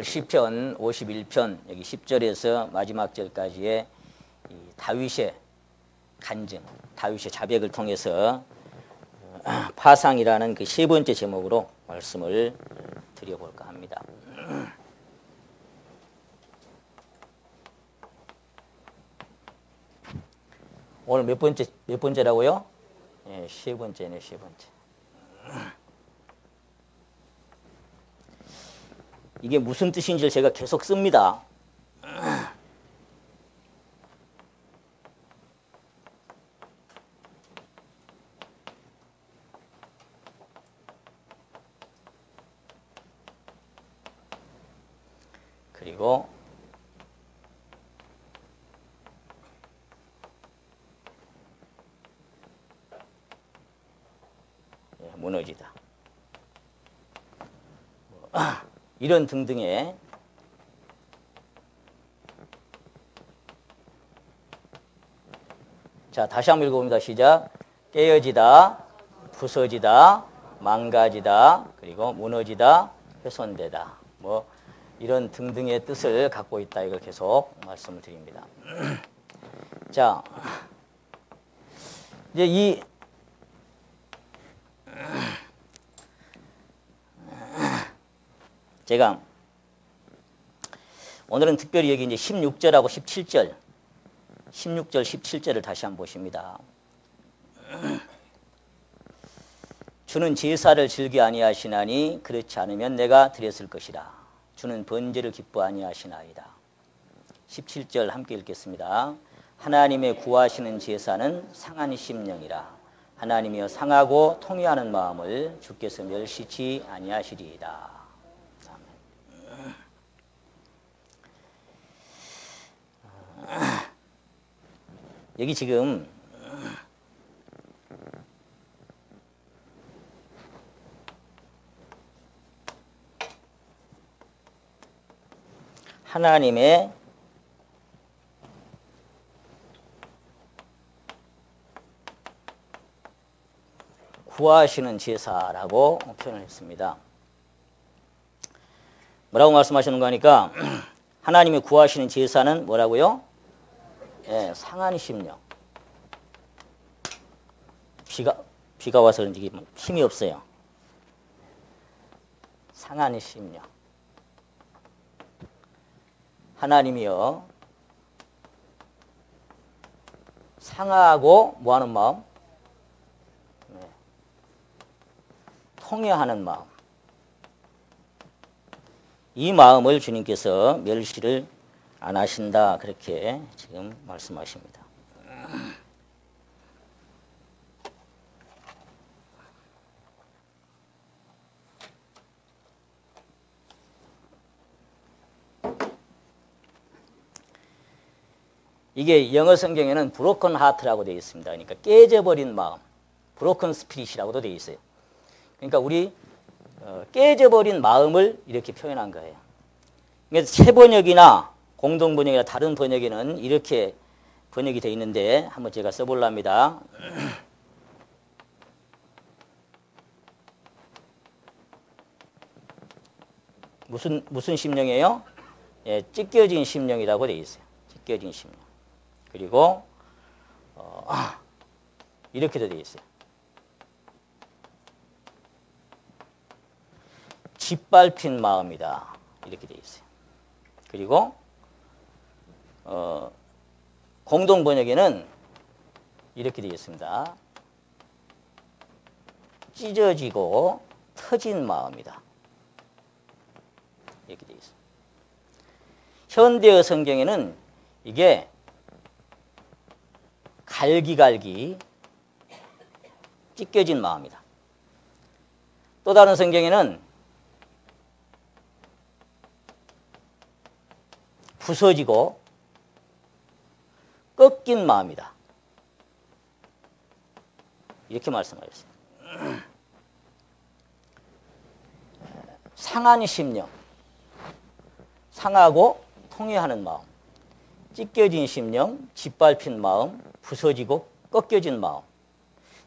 오늘 시편 51편 여기 10절에서 마지막 절까지의 이 다윗의 간증, 다윗의 자백을 통해서 파상이라는 그 세 번째 제목으로 말씀을 드려볼까 합니다. 오늘 몇 번째라고요? 예, 세 번째네, 세 번째. 이게 무슨 뜻인지를 제가 계속 씁니다. 그리고 무너지다. 이런 등등의 자, 다시 한번 읽어봅니다. 시작. 깨어지다, 부서지다, 망가지다, 그리고 무너지다, 훼손되다. 뭐 이런 등등의 뜻을 갖고 있다. 이걸 계속 말씀을 드립니다. 자, 이제 제가 오늘은 특별히 여기 이제 16절하고 17절, 16절, 17절을 다시 한번 보십니다. 주는 제사를 즐기 아니하시나니 그렇지 않으면 내가 드렸을 것이라. 주는 번제를 기뻐 아니하시나이다. 17절 함께 읽겠습니다. 하나님의 구하시는 제사는 상한 심령이라. 하나님이여 상하고 통회하는 마음을 주께서 멸시치 아니하시리이다. 여기 지금 하나님의 구하시는 제사라고 표현을 했습니다. 뭐라고 말씀하시는 거니까 하나님이 구하시는 제사는 뭐라고요? 예, 상한 심령. 비가 와서 그런지 힘이 없어요. 상한 심령. 하나님이요, 상하고 뭐하는 마음? 네. 통회하는 마음. 이 마음을 주님께서 멸시를 안 하신다. 그렇게 지금 말씀하십니다. 이게 영어 성경에는 브로큰 하트라고 되어 있습니다. 그러니까 깨져버린 마음, 브로큰 스피릿이라고도 되어 있어요. 그러니까 우리 깨져버린 마음을 이렇게 표현한 거예요. 그래서 새 번역이나 공동 번역이나 다른 번역에는 이렇게 번역이 되어 있는데 한번 제가 써볼라 합니다. 무슨 심령이에요? 예, 찢겨진 심령이라고 되어 있어요. 찢겨진 심령. 그리고 이렇게도 되어 있어요. 짓밟힌 마음이다. 이렇게 되어 있어요. 그리고 공동 번역에는 이렇게 되어 있습니다. 찢어지고 터진 마음이다. 이렇게 되어 있어요. 현대어 성경에는 이게 갈기갈기 찢겨진 마음이다. 또 다른 성경에는 부서지고 꺾인 마음이다. 이렇게 말씀하셨습니다. 상한 심령, 상하고 통회하는 마음, 찢겨진 심령, 짓밟힌 마음, 부서지고 꺾여진 마음,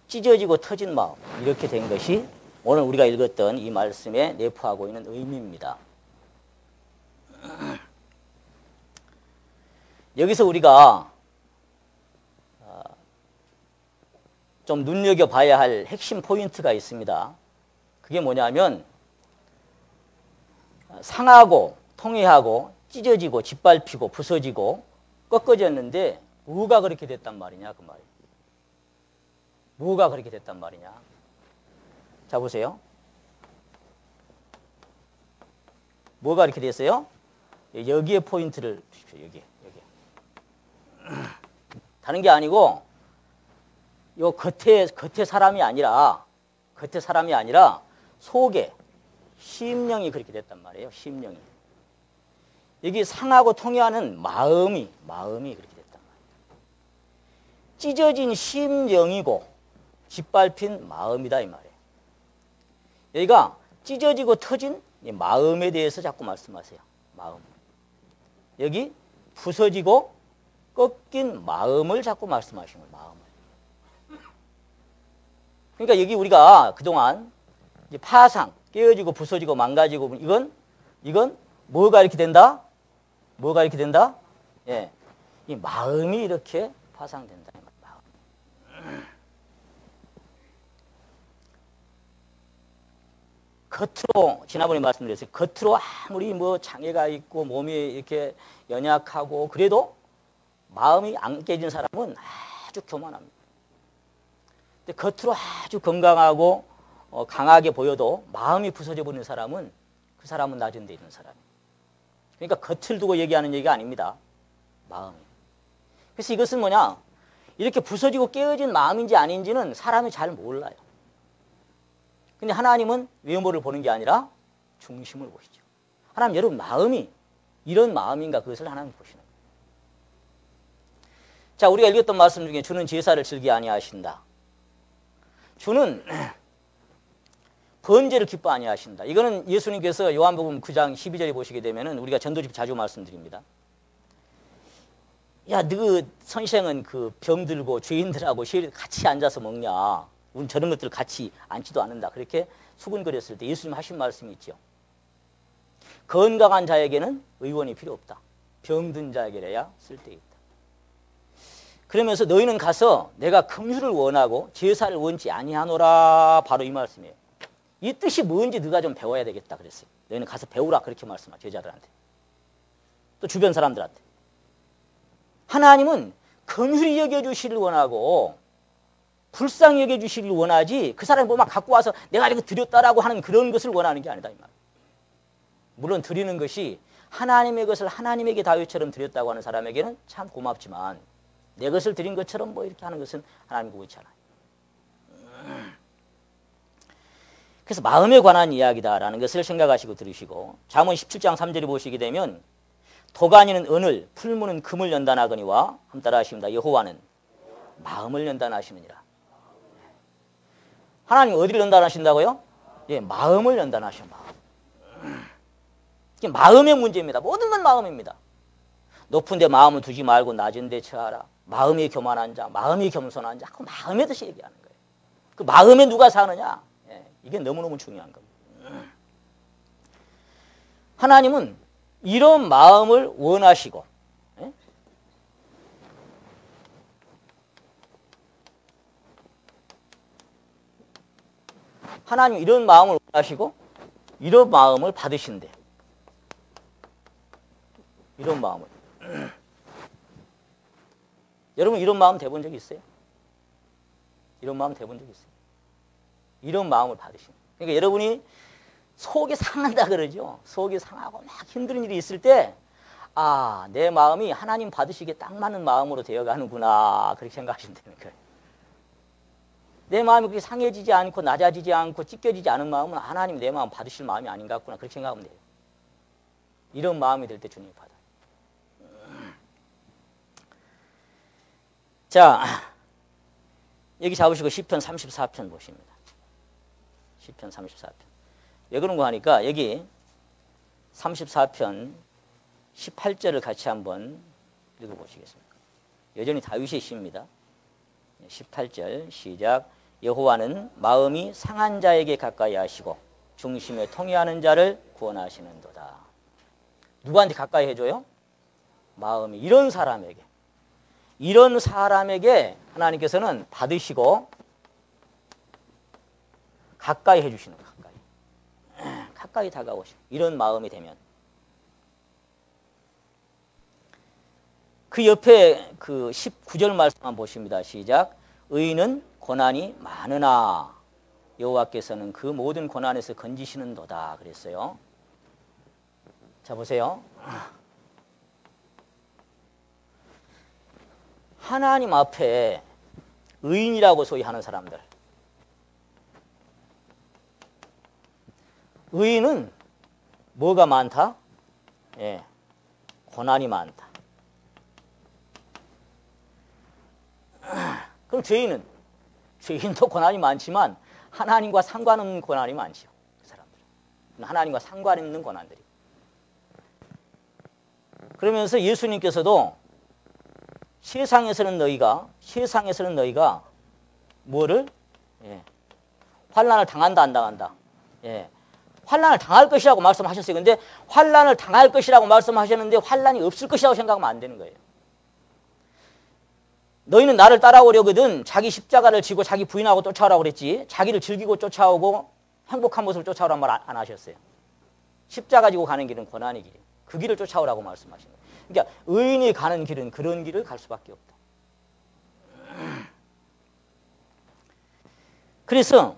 찢어지고 터진 마음, 이렇게 된 것이 오늘 우리가 읽었던 이 말씀에 내포하고 있는 의미입니다. 여기서 우리가 좀 눈여겨봐야 할 핵심 포인트가 있습니다. 그게 뭐냐면 상하고 통해하고 찢어지고 짓밟히고 부서지고 꺾어졌는데 뭐가 그렇게 됐단 말이냐 그 말이에요. 뭐가 그렇게 됐단 말이냐. 자 보세요. 뭐가 이렇게 됐어요? 여기에 포인트를 주십시오. 여기에. 다른 게 아니고 요 겉에 사람이 아니라 속에 심령이 그렇게 됐단 말이에요. 심령이. 여기 상하고 통해하는 마음이 그렇게 됐단 말이에요. 찢어진 심령이고 짓밟힌 마음이다 이 말이에요. 여기가 찢어지고 터진 이 마음에 대해서 자꾸 말씀하세요. 마음. 여기 부서지고 꺾인 마음을 자꾸 말씀하시는 거예요. 마음을. 그러니까 여기 우리가 그동안 이제 파상, 깨어지고 부서지고 망가지고 이건 뭐가 이렇게 된다? 뭐가 이렇게 된다? 예. 이 마음이 이렇게 파상된다. 마음. 겉으로 지난번에 말씀드렸어요. 겉으로 아무리 뭐 장애가 있고 몸이 이렇게 연약하고 그래도 마음이 안 깨진 사람은 아주 교만합니다. 근데 겉으로 아주 건강하고 강하게 보여도 마음이 부서져 버리는 사람은 그 사람은 낮은 데 있는 사람이에요. 그러니까 겉을 두고 얘기하는 얘기가 아닙니다. 마음이. 그래서 이것은 뭐냐? 이렇게 부서지고 깨어진 마음인지 아닌지는 사람이 잘 몰라요. 근데 하나님은 외모를 보는 게 아니라 중심을 보시죠. 하나님 여러분 마음이 이런 마음인가 그것을 하나님 보시는 거예요. 자, 우리가 읽었던 말씀 중에 주는 제사를 즐기 아니하신다. 주는 번제를 기뻐 아니하신다. 이거는 예수님께서 요한복음 9장 12절에 보시게 되면은 우리가 전도집 자주 말씀드립니다. 야, 너 선생은 그 병들고 죄인들하고 같이 앉아서 먹냐? 우린 저런 것들 같이 앉지도 않는다. 그렇게 수군거렸을 때 예수님 하신 말씀이 있죠. 건강한 자에게는 의원이 필요 없다. 병든 자에게야 쓸데있다. 그러면서 너희는 가서 내가 긍휼을 원하고 제사를 원치 아니하노라. 바로 이 말씀이에요. 이 뜻이 뭔지 너가 좀 배워야 되겠다 그랬어요. 너희는 가서 배우라 그렇게 말씀하죠. 제자들한테. 또 주변 사람들한테. 하나님은 긍휼히 여겨주시를 원하고 불쌍히 여겨주시길 원하지 그 사람이 뭐 막 갖고 와서 내가 이렇게 드렸다라고 하는 그런 것을 원하는 게 아니다 이 말. 물론 드리는 것이 하나님의 것을 하나님에게 다윗처럼 드렸다고 하는 사람에게는 참 고맙지만 내 것을 드린 것처럼 뭐 이렇게 하는 것은 하나님 보고 있잖아요. 그래서 마음에 관한 이야기다라는 것을 생각하시고 들으시고 잠언 17장 3절에 보시게 되면 도가니는 은을 풀무는 금을 연단하거니와 함 따라 하십니다. 여호와는 마음을 연단하시느니라. 하나님 어디를 연단하신다고요? 예, 마음을 연단하셔. 이게 마음의 문제입니다. 모든 건 마음입니다. 높은 데 마음을 두지 말고 낮은 데 처하라. 마음이 교만한 자, 마음이 겸손한 자, 그 마음에 대해서 얘기하는 거예요. 그 마음에 누가 사느냐? 예, 이게 너무너무 중요한 겁니다. 하나님은 이런 마음을 원하시고, 예? 하나님 이런 마음을 원하시고 이런 마음을 받으신대. 이런 마음을. 여러분 이런 마음 돼본 적 있어요? 이런 마음 돼본 적 있어요? 이런 마음을 받으신. 그러니까 여러분이 속이 상한다 그러죠. 속이 상하고 막 힘든 일이 있을 때 아, 내 마음이 하나님 받으시기에 딱 맞는 마음으로 되어가는구나 그렇게 생각하시면 되는 거예요. 내 마음이 그렇게 상해지지 않고 낮아지지 않고 찢겨지지 않은 마음은 하나님 내 마음 받으실 마음이 아닌 것 같구나 그렇게 생각하면 돼요. 이런 마음이 될 때 주님이 받아요. 자, 여기 잡으시고 시편 34편 보십니다. 시편 34편. 왜 그런 거 하니까 여기 34편 18절을 같이 한번 읽어보시겠습니다. 여전히 다윗의 시입니다. 18절 시작. 여호와는 마음이 상한 자에게 가까이 하시고 중심에 통해하는 자를 구원하시는도다. 누구한테 가까이 해줘요? 마음이 이런 사람에게 하나님께서는 받으시고 가까이 해주시는 거예요. 가까이 다가오시고 이런 마음이 되면 그 옆에 그 19절 말씀만 보십니다. 시작. 의인은 고난이 많으나 여호와께서는 그 모든 고난에서 건지시는도다 그랬어요. 자 보세요. 하나님 앞에 의인이라고 소위 하는 사람들, 의인은 뭐가 많다? 예, 고난이 많다. 그럼 죄인도 고난이 많지만 하나님과 상관없는 고난이 많죠. 그 사람들은 하나님과 상관없는 고난들이. 그러면서 예수님께서도 세상에서는 너희가 뭐를? 예, 환난을 당한다 안 당한다? 예, 환난을 당할 것이라고 말씀하셨어요. 근데 환난을 당할 것이라고 말씀하셨는데 환난이 없을 것이라고 생각하면 안 되는 거예요. 너희는 나를 따라오려거든 자기 십자가를 지고 자기 부인하고 쫓아오라고 그랬지. 자기를 즐기고 쫓아오고 행복한 모습을 쫓아오라는 말 안 하셨어요. 십자가 지고 가는 길은 고난의 길이에요. 그 길을 쫓아오라고 말씀하시는 거예요. 그러니까 의인이 가는 길은 그런 길을 갈 수밖에 없다. 그래서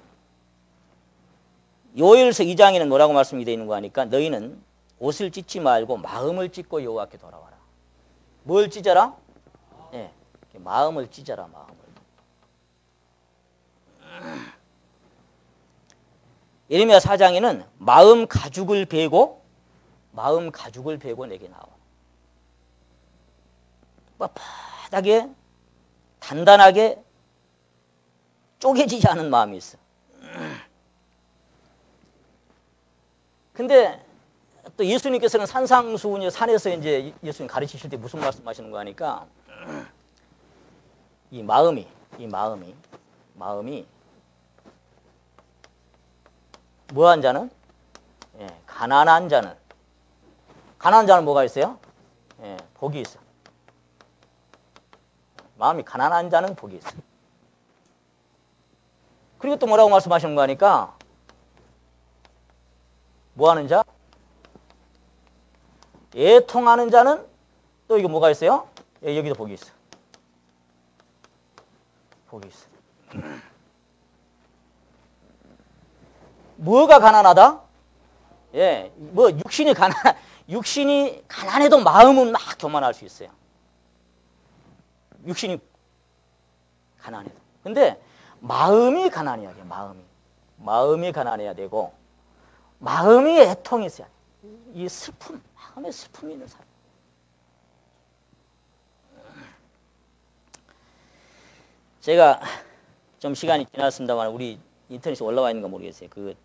요엘서 2장에는 뭐라고 말씀이 되어 있는 거 하니까 너희는 옷을 찢지 말고 마음을 찢고 여호와께 돌아와라. 뭘 찢어라? 예, 마음을 찢어라. 마음을. 예레미야 4장에는 마음 가죽을 베고 내게 나와. 빳빳하게 단단하게 쪼개지지 않은 마음이 있어. 근데 또 예수님께서는 산상수훈 산에서 이제 예수님 가르치실 때 무슨 말씀하시는 거 하니까 이 마음이 뭐한 자는? 예, 가난한 자는 뭐가 있어요? 예, 복이 있어. 마음이 가난한 자는 복이 있어. 그리고 또 뭐라고 말씀하시는 거 하니까 뭐 하는 자? 애통하는 자는 또 이거 뭐가 있어요? 예, 여기도 복이 있어. 복이 있어. 뭐가 가난하다? 예, 뭐 육신이 가난해도 마음은 막 교만할 수 있어요. 육신이 가난해도. 근데 마음이 가난해야 돼. 마음이 가난해야 되고 마음이 애통이 있어야 돼. 이 마음에 슬픔이 있는 사람. 제가 좀 시간이 지났습니다만 우리 인터넷에 올라와 있는 거 모르겠어요. 그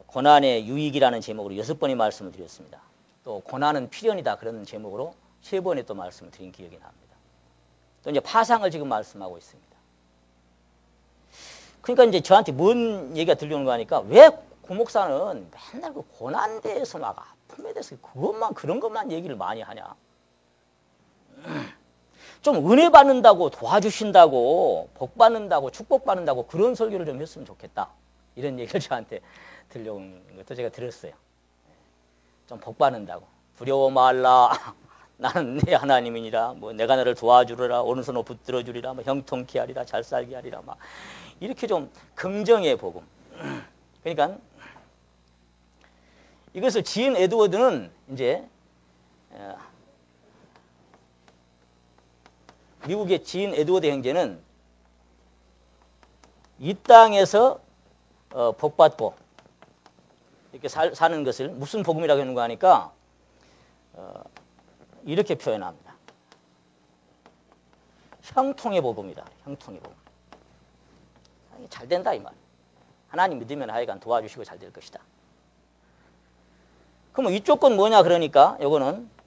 고난의 유익이라는 제목으로 6번의 말씀을 드렸습니다. 또 고난은 필연이다 그런 제목으로 3번의 또 말씀을 드린 기억이 납니다. 또 이제 파상을 지금 말씀하고 있습니다. 그러니까 이제 저한테 뭔 얘기가 들려오는 거 하니까 왜 고목사는 맨날 그 고난 대해서 막 아픔에 대해서 그런 것만 얘기를 많이 하냐. 좀 은혜 받는다고 도와주신다고 복 받는다고 축복 받는다고 그런 설교를 좀 했으면 좋겠다. 이런 얘기를 저한테 들려온 것도 제가 들었어요. 좀 복 받는다고. 두려워 말라. 나는 내 하나님이니라. 뭐 내가 너를 도와주리라. 오른손으로 붙들어 주리라. 뭐 형통케 하리라. 잘 살게 하리라. 막 이렇게 좀 긍정의 복음. 그러니까 이것을 지은 에드워드는 이제 미국의 지인 에드워드 형제는 이 땅에서 복받고 이렇게 사는 것을 무슨 복음이라고 하는 거 하니까 이렇게 표현합니다. 형통의 복음이다. 형통의 복음. 잘 된다 이 말. 하나님 믿으면 하여간 도와주시고 잘 될 것이다. 그럼 이쪽 건 뭐냐 그러니까 요거는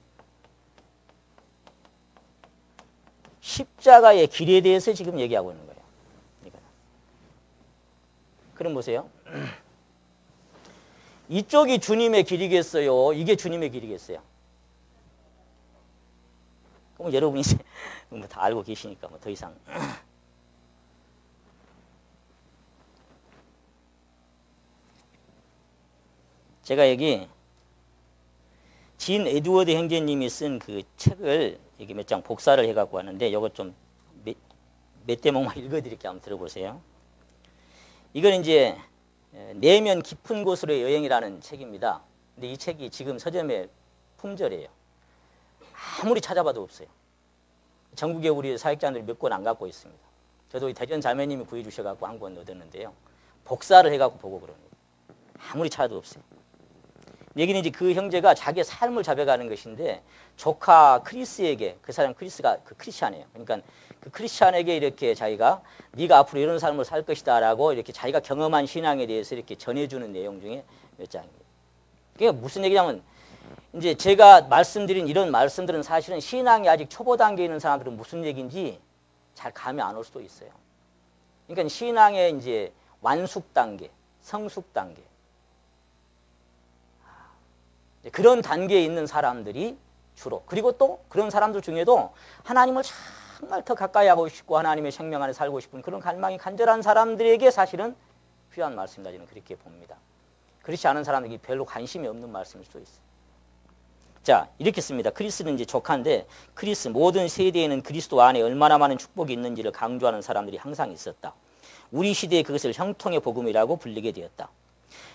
십자가의 길에 대해서 지금 얘기하고 있는 거예요. 그럼 보세요. 이쪽이 주님의 길이겠어요? 이게 주님의 길이겠어요? 그럼 여러분이 이제 뭐 다 알고 계시니까 뭐 더 이상. 제가 여기 진 에드워드 형제님이 쓴 그 책을 여기 몇 장 복사를 해갖고 왔는데 이거 좀 몇 대목만 읽어드릴게요. 한번 들어보세요. 이건 이제 내면 깊은 곳으로의 여행이라는 책입니다. 근데 이 책이 지금 서점에 품절이에요. 아무리 찾아봐도 없어요. 전국에 우리 사역자들이 몇 권 안 갖고 있습니다. 저도 이 대전 자매님이 구해주셔갖고 한 권 얻었는데요. 복사를 해갖고 보고 그럽니다. 아무리 찾아도 없어요. 여기는 이제 그 형제가 자기의 삶을 잡아가는 것인데 조카 크리스에게, 그 사람 크리스가 그 크리스찬이에요. 그러니까 그 크리스찬에게 이렇게 자기가 네가 앞으로 이런 삶을 살 것이다라고 이렇게 자기가 경험한 신앙에 대해서 이렇게 전해주는 내용 중에 몇 장입니다. 그게 무슨 얘기냐면 이제 제가 말씀드린 이런 말씀들은 사실은 신앙이 아직 초보 단계에 있는 사람들은 무슨 얘기인지 잘 감이 안 올 수도 있어요. 그러니까 신앙의 이제 완숙 단계, 성숙 단계. 그런 단계에 있는 사람들이 주로, 그리고 또 그런 사람들 중에도 하나님을 정말 더 가까이 하고 싶고 하나님의 생명 안에 살고 싶은 그런 갈망이 간절한 사람들에게 사실은 필요한 말씀이다. 저는 그렇게 봅니다. 그렇지 않은 사람들이 별로 관심이 없는 말씀일 수도 있어요. 자, 이렇게 씁니다. 크리스는 이제 조카인데, 크리스 모든 세대에는 그리스도 안에 얼마나 많은 축복이 있는지를 강조하는 사람들이 항상 있었다. 우리 시대에 그것을 형통의 복음이라고 불리게 되었다.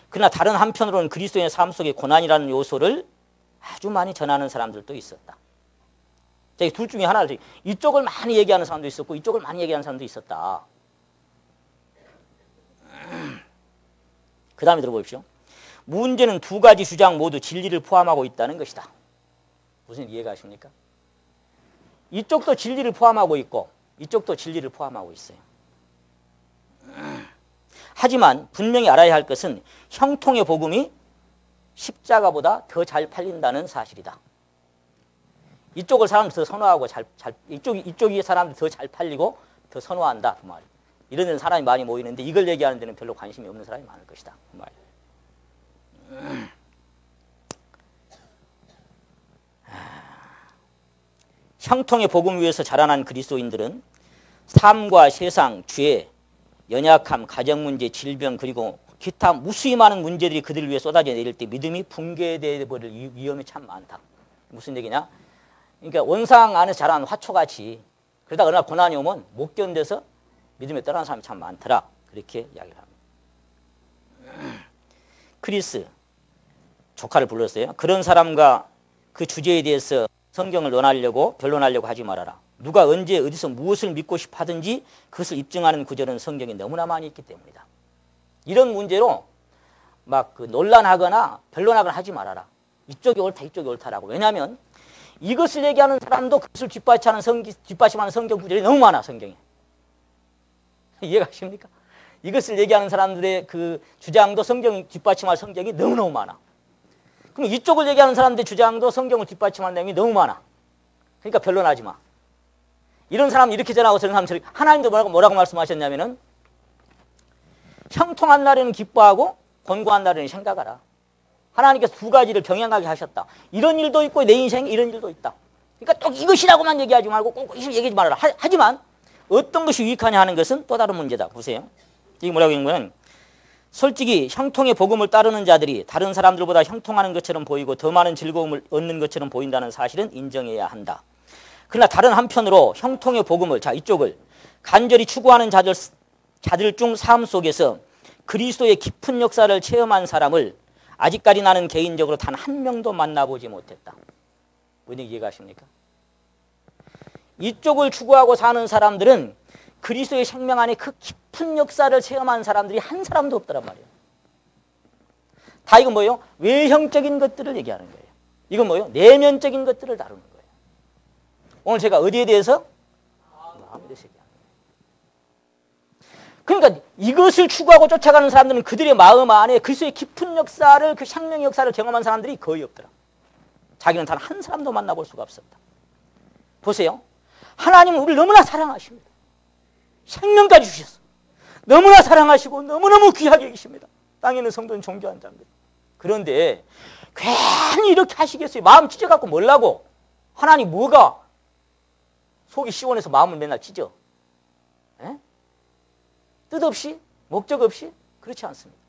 그러나 다른 한편으로는 그리스도의 삶 속에 고난이라는 요소를 아주 많이 전하는 사람들도 있었다. 자, 둘 중에 하나를, 이쪽을 많이 얘기하는 사람도 있었고 이쪽을 많이 얘기하는 사람도 있었다. 그 다음에 들어보십시오. 문제는 두 가지 주장 모두 진리를 포함하고 있다는 것이다. 무슨 이해가 하십니까? 이쪽도 진리를 포함하고 있고 이쪽도 진리를 포함하고 있어요. 하지만 분명히 알아야 할 것은 형통의 복음이 십자가보다 더 잘 팔린다는 사실이다. 이쪽을 사람들이 더 선호하고 이쪽이 사람들이 더 잘 팔리고 더 선호한다. 그 말이에요. 이런 데는 사람이 많이 모이는데 이걸 얘기하는 데는 별로 관심이 없는 사람이 많을 것이다. 그 말이에요. 형통의 복음 위에서 자라난 그리스도인들은 삶과 세상, 죄, 연약함, 가정문제, 질병 그리고 기타 무수히 많은 문제들이 그들을 위해 쏟아져 내릴 때 믿음이 붕괴되어 버릴 위험이 참 많다. 무슨 얘기냐? 그러니까 원상 안에서 자란 화초같이 그러다 어느 날 고난이 오면 못 견뎌서 믿음에 떠나는 사람이 참 많더라. 그렇게 이야기를 합니다. 크리스, 조카를 불렀어요. 그런 사람과 그 주제에 대해서 성경을 변론하려고 하지 말아라. 누가 언제 어디서 무엇을 믿고 싶어 하든지 그것을 입증하는 구절은 성경에 너무나 많이 있기 때문이다. 이런 문제로 막 논란하거나 변론하거나 하지 말아라. 이쪽이 옳다 이쪽이 옳다라고. 왜냐하면 이것을 얘기하는 사람도 그것을 뒷받침하는 성경 구절이 너무 많아. 성경에. 이해가 가십니까? 이것을 얘기하는 사람들의 그 주장도 성경 뒷받침할 성경이 너무너무 많아. 그럼 이쪽을 얘기하는 사람들의 주장도 성경을 뒷받침하는 내용이 너무 많아. 그러니까 변론하지 마. 이런 사람은 이렇게 전하고 저런 사람은 저렇게. 하나님도 뭐라고 말씀하셨냐면은 형통한 날에는 기뻐하고 곤고한 날에는 생각하라. 하나님께서 두 가지를 병행하게 하셨다. 이런 일도 있고 내 인생에 이런 일도 있다. 그러니까 또 이것이라고만 얘기하지 말고 꼭 이것을 얘기하지 말아라. 하지만 어떤 것이 유익하냐 하는 것은 또 다른 문제다. 보세요. 이게 뭐라고 하는 거는 솔직히 형통의 복음을 따르는 자들이 다른 사람들보다 형통하는 것처럼 보이고 더 많은 즐거움을 얻는 것처럼 보인다는 사실은 인정해야 한다. 그러나 다른 한편으로 형통의 복음을, 자, 이쪽을 간절히 추구하는 자들 중 삶 속에서 그리스도의 깊은 역사를 체험한 사람을 아직까지 나는 개인적으로 단 한 명도 만나보지 못했다. 뭔 얘기 이해가십니까? 이쪽을 추구하고 사는 사람들은 그리스도의 생명 안에 그 깊은 역사를 체험한 사람들이 한 사람도 없더란 말이에요. 다 이건 뭐예요? 외형적인 것들을 얘기하는 거예요. 이건 뭐예요? 내면적인 것들을 다루는 거예요. 오늘 제가 어디에 대해서? 마음에 대해서 얘기하는 거예요. 그러니까 이것을 추구하고 쫓아가는 사람들은 그들의 마음 안에 그리스도의 깊은 역사를, 그 생명의 역사를 경험한 사람들이 거의 없더라. 자기는 단 한 사람도 만나볼 수가 없었다. 보세요. 하나님은 우리를 너무나 사랑하십니다. 생명까지 주셨어. 너무나 사랑하시고 너무너무 귀하게 계십니다. 땅에 있는 성도는 존경한다는 거예요. 그런데 괜히 이렇게 하시겠어요? 마음 찢어갖고 뭐라고? 하나님 뭐가? 속이 시원해서 마음을 맨날 찢어. 에? 뜻 없이? 목적 없이? 그렇지 않습니다.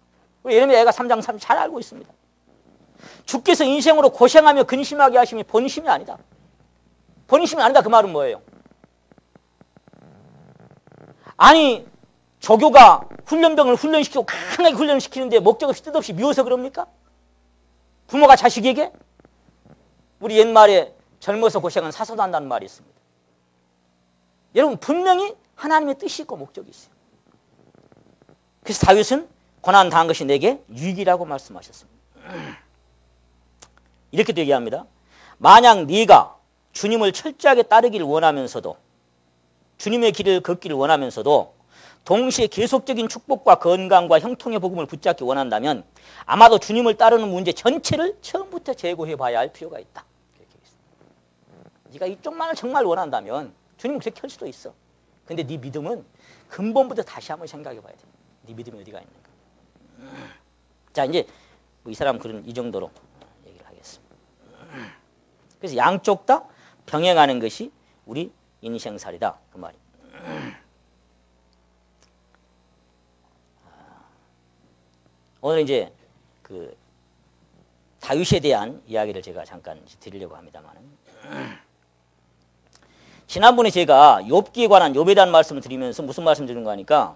우리 예레미야 애가 3장 3절 잘 알고 있습니다. 주께서 인생으로 고생하며 근심하게 하심이 본심이 아니다. 본심이 아니다. 그 말은 뭐예요? 아니 조교가 훈련병을 훈련시키고 강하게 훈련시키는데 목적 없이 뜻 없이 미워서 그럽니까? 부모가 자식에게? 우리 옛말에 젊어서 고생은 사서도 한다는 말이 있습니다. 여러분 분명히 하나님의 뜻이 있고 목적이 있어요. 그래서 다윗은 고난 당한 것이 내게 유익이라고 말씀하셨습니다. 이렇게도 얘기합니다. 만약 네가 주님을 철저하게 따르기를 원하면서도 주님의 길을 걷기를 원하면서도 동시에 계속적인 축복과 건강과 형통의 복음을 붙잡기 원한다면 아마도 주님을 따르는 문제 전체를 처음부터 재고해 봐야 할 필요가 있다. 이렇게 있습니다. 네가 이쪽만을 정말 원한다면 주님은 그렇게 할 수도 있어. 근데 네 믿음은 근본부터 다시 한번 생각해 봐야 돼. 네 믿음이 어디가 있는가. 자, 이제 이 사람 그런 이 정도로 얘기를 하겠습니다. 그래서 양쪽 다 병행하는 것이 우리 인생살이다. 그 말이. 오늘 이제 그 다윗에 대한 이야기를 제가 잠깐 드리려고 합니다만, 지난번에 제가 욥기에 관한 욥에 대한 말씀을 드리면서 무슨 말씀 드린 거 하니까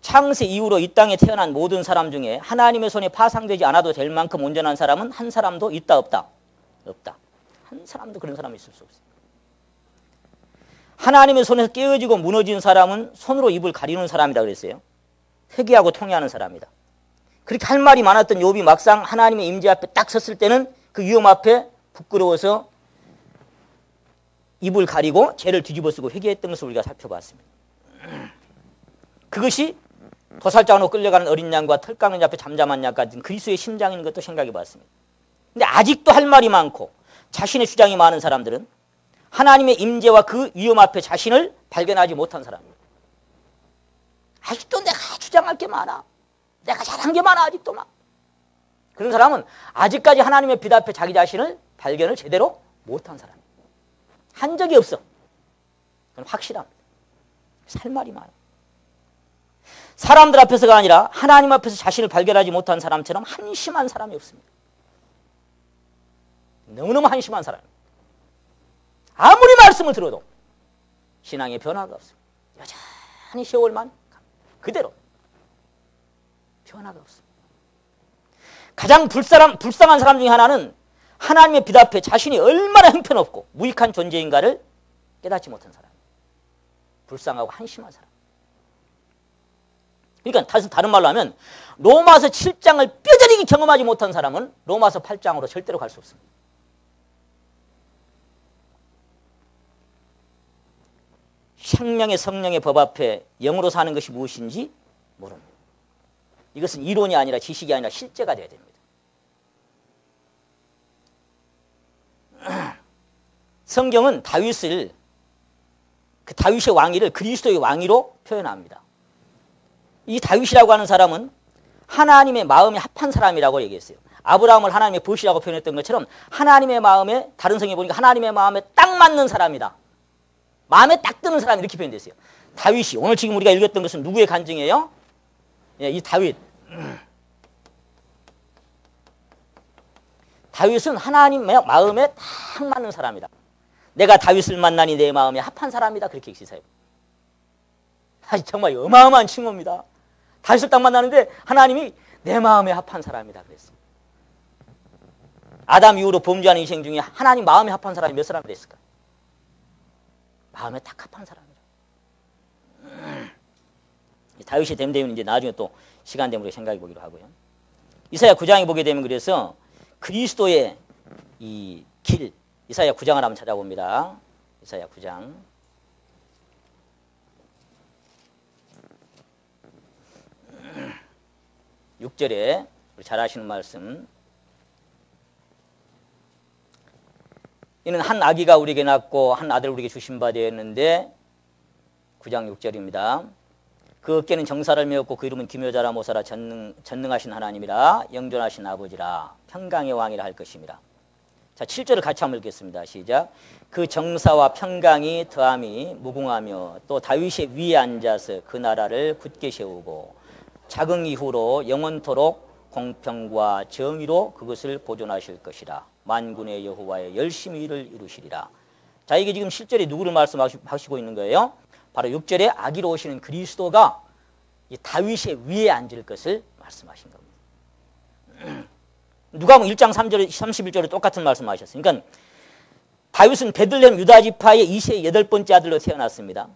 창세 이후로 이 땅에 태어난 모든 사람 중에 하나님의 손에 파상되지 않아도 될 만큼 온전한 사람은 한 사람도 있다 없다? 없다. 한 사람도 그런 사람이 있을 수 없어요. 하나님의 손에서 깨어지고 무너진 사람은 손으로 입을 가리는 사람이다 그랬어요. 회개하고 통회하는 사람이다. 그렇게 할 말이 많았던 욥이 막상 하나님의 임재 앞에 딱 섰을 때는 그 위험 앞에 부끄러워서 입을 가리고 죄를 뒤집어 쓰고 회개했던 것을 우리가 살펴봤습니다. 그것이 도살장으로 끌려가는 어린 양과 털 깎는 앞에 잠잠한 양 같은 그리스도의 심장인 것도 생각해 봤습니다. 근데 아직도 할 말이 많고 자신의 주장이 많은 사람들은 하나님의 임재와 그 위험 앞에 자신을 발견하지 못한 사람입니다. 아직도 내가 주장할 게 많아. 내가 잘한 게 많아. 아직도 막. 그런 사람은 아직까지 하나님의 빛 앞에 자기 자신을 발견을 제대로 못한 사람입니다. 한 적이 없어. 그건 확실합니다. 할 말이 많아. 사람들 앞에서가 아니라 하나님 앞에서 자신을 발견하지 못한 사람처럼 한심한 사람이 없습니다. 너무너무 한심한 사람입니다. 아무리 말씀을 들어도 신앙의 변화가 없습니다. 여전히 세월만 그대로 변화가 없습니다. 가장 불쌍한 사람 중에 하나는 하나님의 빛 앞에 자신이 얼마나 형편없고 무익한 존재인가를 깨닫지 못한 사람. 불쌍하고 한심한 사람. 그러니까 다른 말로 하면 로마서 7장을 뼈저리게 경험하지 못한 사람은 로마서 8장으로 절대로 갈 수 없습니다. 생명의 성령의 법 앞에 영으로 사는 것이 무엇인지 모릅니다. 이것은 이론이 아니라 지식이 아니라 실제가 되어야 됩니다. 성경은 다윗의 왕위를 그리스도의 왕위로 표현합니다. 이 다윗이라고 하는 사람은 하나님의 마음에 합한 사람이라고 얘기했어요. 아브라함을 하나님의 벗이라고 표현했던 것처럼 하나님의 마음에, 다른 성경에 보니까 하나님의 마음에 딱 맞는 사람이다. 마음에 딱 드는 사람 이렇게 표현됐어요. 다윗이 오늘 지금 우리가 읽었던 것은 누구의 간증이에요? 예, 이 다윗. 다윗은 하나님의 마음에 딱 맞는 사람이다. 내가 다윗을 만나니 내 마음에 합한 사람이다. 그렇게 기사해요. 정말 어마어마한 칭호입니다. 다윗을 딱 만나는데 하나님이 내 마음에 합한 사람이다 그랬어요. 아담 이후로 범죄하는 인생 중에 하나님 마음에 합한 사람이 몇 사람이 됐을까? 마음에 딱 합한 사람이라. 다윗의 됨됨이는 이제 나중에 또 시간 되면 생각해 보기로 하고요. 이사야 9장에 보게 되면 그래서 그리스도의 이 길, 이사야 9장을 한번 찾아봅니다. 이사야 9장. 6절에 우리 잘 아시는 말씀. 이는 한 아기가 우리에게 낳고 한 아들 우리에게 주신 바 되었는데 9장 6절입니다. 그 어깨는 정사를 메었고 그 이름은 기묘자라 모사라 전능하신 하나님이라 영존하신 아버지라 평강의 왕이라 할 것입니다. 자, 7절을 같이 한번 읽겠습니다. 시작. 그 정사와 평강이 더함이 무궁하며 또 다윗의 위에 앉아서 그 나라를 굳게 세우고 자긍 이후로 영원토록 공평과 정의로 그것을 보존하실 것이라. 만군의 여호와의 열심히 일을 이루시리라. 자, 이게 지금 실제로 누구를 말씀하시고 있는 거예요? 바로 6절에 아기로 오시는 그리스도가 이 다윗의 위에 앉을 것을 말씀하신 겁니다. 누가복음 1장 3절, 31절에 똑같은 말씀하셨어요. 그러니까 다윗은 베들레헴 유다 지파의 이세의 8번째 아들로 태어났습니다.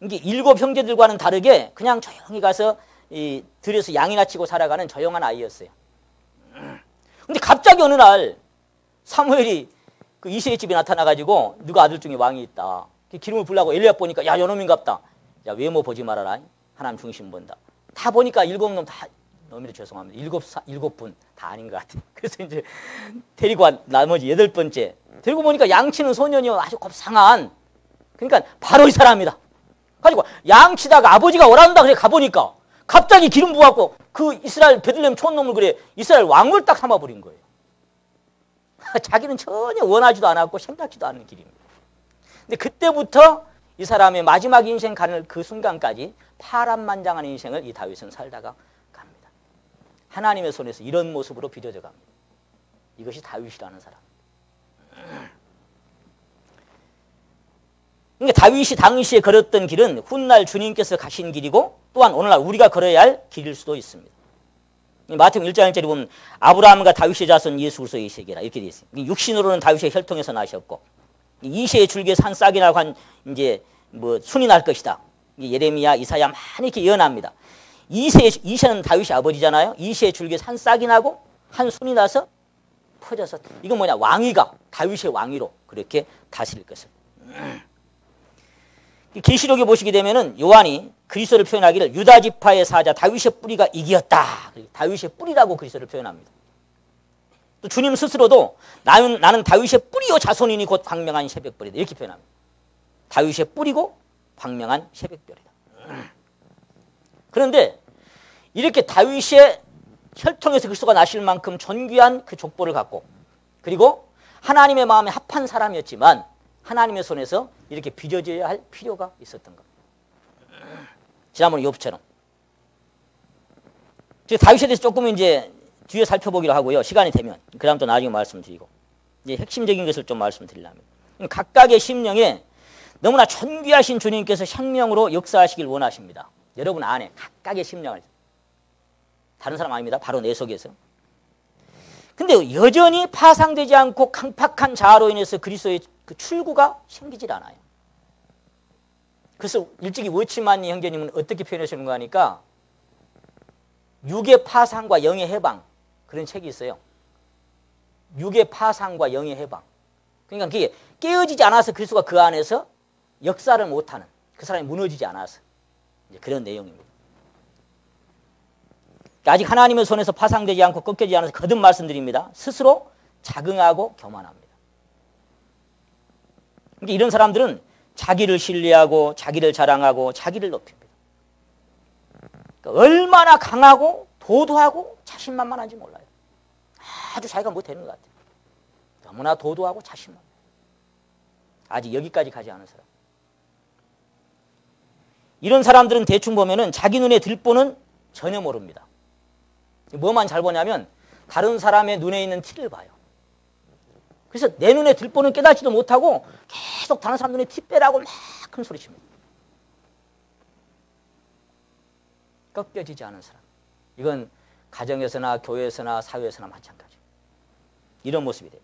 이게 7 형제들과는 다르게 그냥 조용히 가서 이 들에서 양이나 치고 살아가는 조용한 아이였어요. 근데 갑자기 어느 날 사무엘이 그 이세의 집에 나타나가지고 누가 아들 중에 왕이 있다. 기름을 부으려고 엘리압 보니까 야, 요놈인갑다. 야, 외모 보지 말아라. 하나님 중심 본다. 다 보니까 7놈 다 너무도 죄송합니다. 7분 다 아닌 것 같아요. 그래서 이제 데리고 와 나머지 8번째 데리고 보니까 양치는 소년이요 아주 곱상한. 그러니까 바로 이 사람이다. 가지고 양치다가 아버지가 오란다 그래 가보니까 갑자기 기름 부어갖고 그 이스라엘 베들레헴 촌놈을 그래 이스라엘 왕을 딱 삼아버린 거예요. 자기는 전혀 원하지도 않았고 생각지도 않는 길입니다. 근데 그때부터 이 사람의 마지막 인생 가는 그 순간까지 파란만장한 인생을 이 다윗은 살다가 갑니다. 하나님의 손에서 이런 모습으로 빚어져 갑니다. 이것이 다윗이라는 사람. 그러니까 다윗이 당시에 걸었던 길은 훗날 주님께서 가신 길이고 또한 오늘날 우리가 걸어야 할 길일 수도 있습니다. 마태복음 1장 1절에 보면 아브라함과 다윗의 자손 예수 그리스도의 세계라 이렇게 되어 있습니다. 육신으로는 다윗의 혈통에서 나셨고 이새의 줄기에 산 싹이 나고 한 이제 뭐 순이 날 것이다. 예레미야, 이사야 많이 이렇게 예언합니다. 이새는 다윗의 아버지잖아요. 이새의 줄기에 산 싹이 나고 한 순이 나서 퍼져서 이건 뭐냐 왕위가 다윗의 왕위로 그렇게 다스릴 것을. 계시록에 보시게 되면은 요한이 그리스도를 표현하기를 유다 지파의 사자 다윗의 뿌리가 이기었다. 다윗의 뿌리라고 그리스도를 표현합니다. 또 주님 스스로도 나는 다윗의 뿌리요 자손이니 곧 광명한 새벽별이다 이렇게 표현합니다. 다윗의 뿌리고 광명한 새벽별이다. 그런데 이렇게 다윗의 혈통에서 그리스도가 나실 만큼 존귀한 그 족보를 갖고 그리고 하나님의 마음에 합한 사람이었지만 하나님의 손에서 이렇게 빚어져야 할 필요가 있었던 겁니다. 지난번 욥처럼. 다윗에 대해서 조금 이제 뒤에 살펴보기로 하고요. 시간이 되면. 그 다음 또 나중에 말씀드리고. 이제 핵심적인 것을 좀 말씀드리려면. 각각의 심령에 너무나 존귀하신 주님께서 생명으로 역사하시길 원하십니다. 여러분 안에 각각의 심령을. 다른 사람 아닙니다. 바로 내 속에서. 근데 여전히 파상되지 않고 강팍한 자아로 인해서 그리스도의 그 출구가 생기질 않아요. 그래서 일찍이 워치만니 형제님은 어떻게 표현하시는가 하니까 육의 파상과 영의 해방 그런 책이 있어요. 육의 파상과 영의 해방. 그러니까 그게 깨어지지 않아서 그리스도가 그 안에서 역사를 못하는 그 사람이 무너지지 않아서 이제 그런 내용입니다. 아직 하나님의 손에서 파상되지 않고 꺾여지지 않아서 거듭 말씀드립니다. 스스로 자긍하고 교만합니다. 그러니까 이런 사람들은 자기를 신뢰하고 자기를 자랑하고 자기를 높입니다. 그러니까 얼마나 강하고 도도하고 자신만만한지 몰라요. 아주 자기가 못되는 것 같아요. 너무나 도도하고 자신만만. 아직 여기까지 가지 않은 사람. 이런 사람들은 대충 보면은 자기 눈에 들보는 전혀 모릅니다. 뭐만 잘 보냐면 다른 사람의 눈에 있는 티를 봐요. 그래서 내 눈에 들보는 깨닫지도 못하고 계속 다른 사람 눈에 티 빼라고 막 큰 소리 칩니다. 꺾여지지 않은 사람. 이건 가정에서나 교회에서나 사회에서나 마찬가지. 이런 모습이 돼요.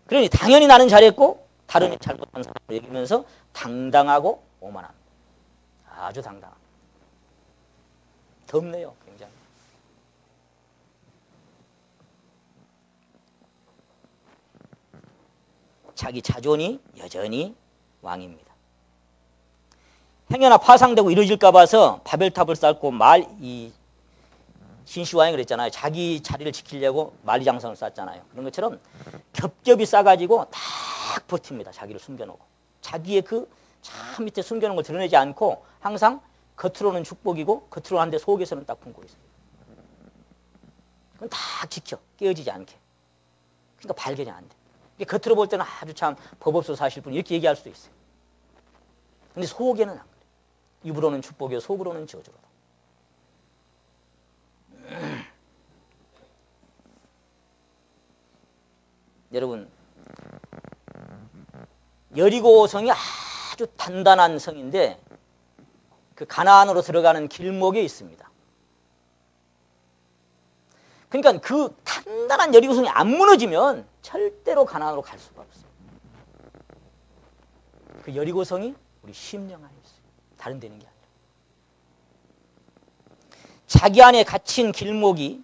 그러니 당연히 나는 잘했고 다른 잘못한 사람을 여기면서 당당하고 오만합니다. 아주 당당합니다. 덥네요, 굉장히. 자기 자존이 여전히 왕입니다. 행여나 파상되고 이루어질까 봐서 바벨탑을 쌓고 신시왕이 그랬잖아요. 자기 자리를 지키려고 만리장성을 쌓잖아요. 그런 것처럼 겹겹이 쌓아가지고 딱 버팁니다. 자기를 숨겨놓고. 자기의 그 참 밑에 숨겨놓은 걸 드러내지 않고 항상 겉으로는 축복이고 겉으로 하는데 속에서는 딱 품고 있어요. 그건 다 지켜. 깨어지지 않게. 그러니까 발견이 안 돼. 겉으로 볼 때는 아주 참 법 없어서 사실 뿐 이렇게 얘기할 수도 있어요. 근데 속에는 안 그래. 입으로는 축복이요 속으로는 저주로다. 여러분, 여리고 성이 아주 단단한 성인데 그 가나안으로 들어가는 길목에 있습니다. 그러니까 그 단단한 여리고 성이 안 무너지면 절대로 가나안으로 갈 수가 없어요. 그 여리고 성이 우리 심령 안에 있어요. 다른 데는 게 아니라. 자기 안에 갇힌 길목이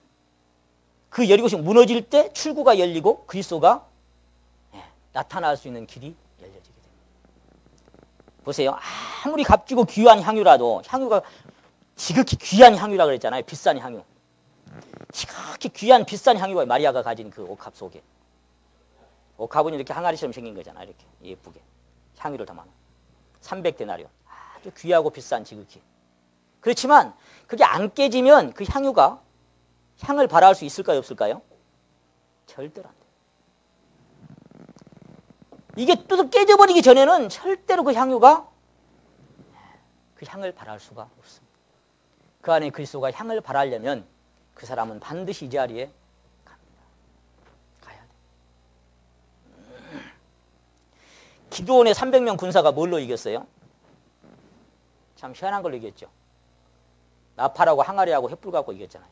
그 여리고 성이 무너질 때 출구가 열리고 그리스도가 나타날 수 있는 길이 열려지게 됩니다. 보세요. 아무리 값지고 귀한 향유라도 향유가 지극히 귀한 향유라 그랬잖아요. 비싼 향유. 지극히 귀한 비싼 향유가 마리아가 가진 그 옥합 속에. 옥합은 이렇게 항아리처럼 생긴 거잖아요. 이렇게 예쁘게. 향유를 담아놓은. 300데나리온. 아주 귀하고 비싼 지극히. 그렇지만 그게 안 깨지면 그 향유가 향을 발할 수 있을까요? 없을까요? 절대로 안 돼요. 이게 뚜둑 깨져버리기 전에는 절대로 그 향유가 그 향을 발할 수가 없습니다. 그 안에 그리스도가 향을 발하려면 그 사람은 반드시 이 자리에 갑니다. 가야 돼. 기드온의 300명 군사가 뭘로 이겼어요? 참 희한한 걸로 이겼죠. 나팔하고 항아리하고 횃불 갖고 이겼잖아요.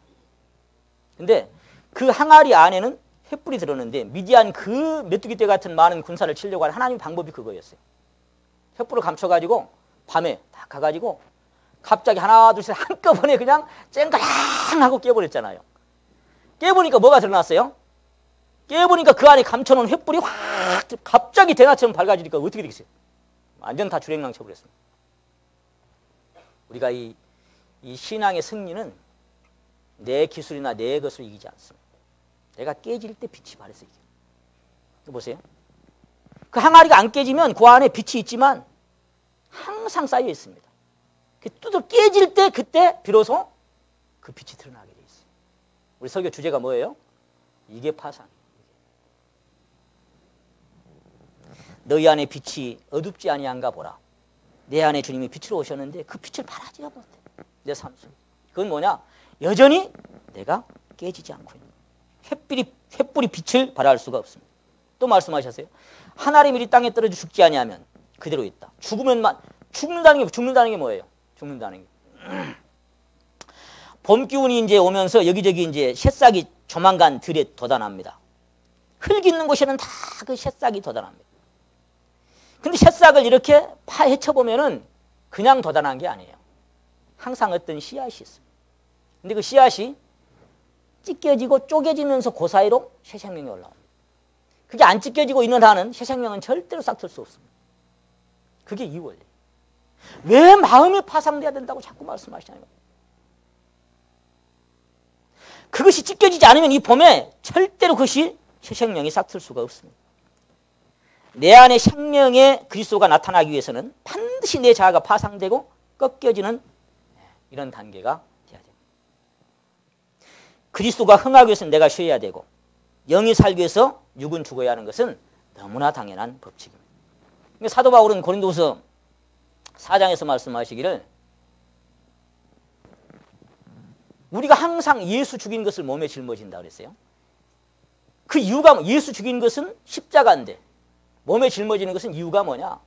근데 그 항아리 안에는 횃불이 들었는데 미디안 그 메뚜기 떼 같은 많은 군사를 치려고 하는 하나님의 방법이 그거였어요. 횃불을 감춰가지고 밤에 딱 가가지고 갑자기 하나 둘 셋 한꺼번에 그냥 쨍그랑 하고 깨버렸잖아요. 깨보니까 뭐가 드러났어요? 깨보니까 그 안에 감춰놓은 횃불이 확 갑자기 대낮처럼 밝아지니까 어떻게 되겠어요? 완전 다 주랭랑 쳐버렸습니다. 우리가 이 신앙의 승리는 내 기술이나 내 것으로 이기지 않습니다. 내가 깨질 때 빛이 발해서 이겨요. 보세요. 그 항아리가 안 깨지면 그 안에 빛이 있지만 항상 쌓여 있습니다. 뚜둑 깨질 때 그때 비로소 그 빛이 드러나게 돼 있어요. 우리 설교 주제가 뭐예요? 이게 파상. 너희 안에 빛이 어둡지 아니한가 보라. 내 안에 주님이 빛으로 오셨는데 그 빛을 발하지가 못해. 내 삶 속에. 그건 뭐냐? 여전히 내가 깨지지 않고 있는 거예요. 횃불이 빛을 발할 수가 없습니다. 또 말씀하셨어요. 하나님이 이 땅에 떨어져 죽지 아니하면 그대로 있다. 죽는다는 게 뭐예요? 죽는다는 게. 봄 기운이 이제 오면서 여기저기 이제 새싹이 조만간 들에 돋아납니다. 흙 있는 곳에는 다 그 새싹이 돋아납니다. 근데 새싹을 이렇게 파헤쳐 보면은 그냥 돋아난 게 아니에요. 항상 어떤 씨앗이 있습니다. 근데 그 씨앗이 찢겨지고 쪼개지면서 그 사이로 새 생명이 올라옵니다. 그게 안 찢겨지고 있는 한은 새 생명은 절대로 싹틀 수 없습니다. 그게 이 원리. 왜 마음이 파상돼야 된다고 자꾸 말씀하시냐면 그것이 찢겨지지 않으면 이 봄에 절대로 그것이 새 생명이 싹틀 수가 없습니다. 내 안에 생명의 그리스도가 나타나기 위해서는 반드시 내 자아가 파상되고 꺾여지는 이런 단계가 돼야 됩니다. 그리스도가 흥하기 위해서는 내가 쉬어야 되고 영이 살기 위해서 육은 죽어야 하는 것은 너무나 당연한 법칙입니다. 사도 바울은 고린도서 4장에서 말씀하시기를 우리가 항상 예수 죽인 것을 몸에 짊어진다 그랬어요. 그 이유가 예수 죽인 것은 십자가인데 몸에 짊어지는 것은 이유가 뭐냐?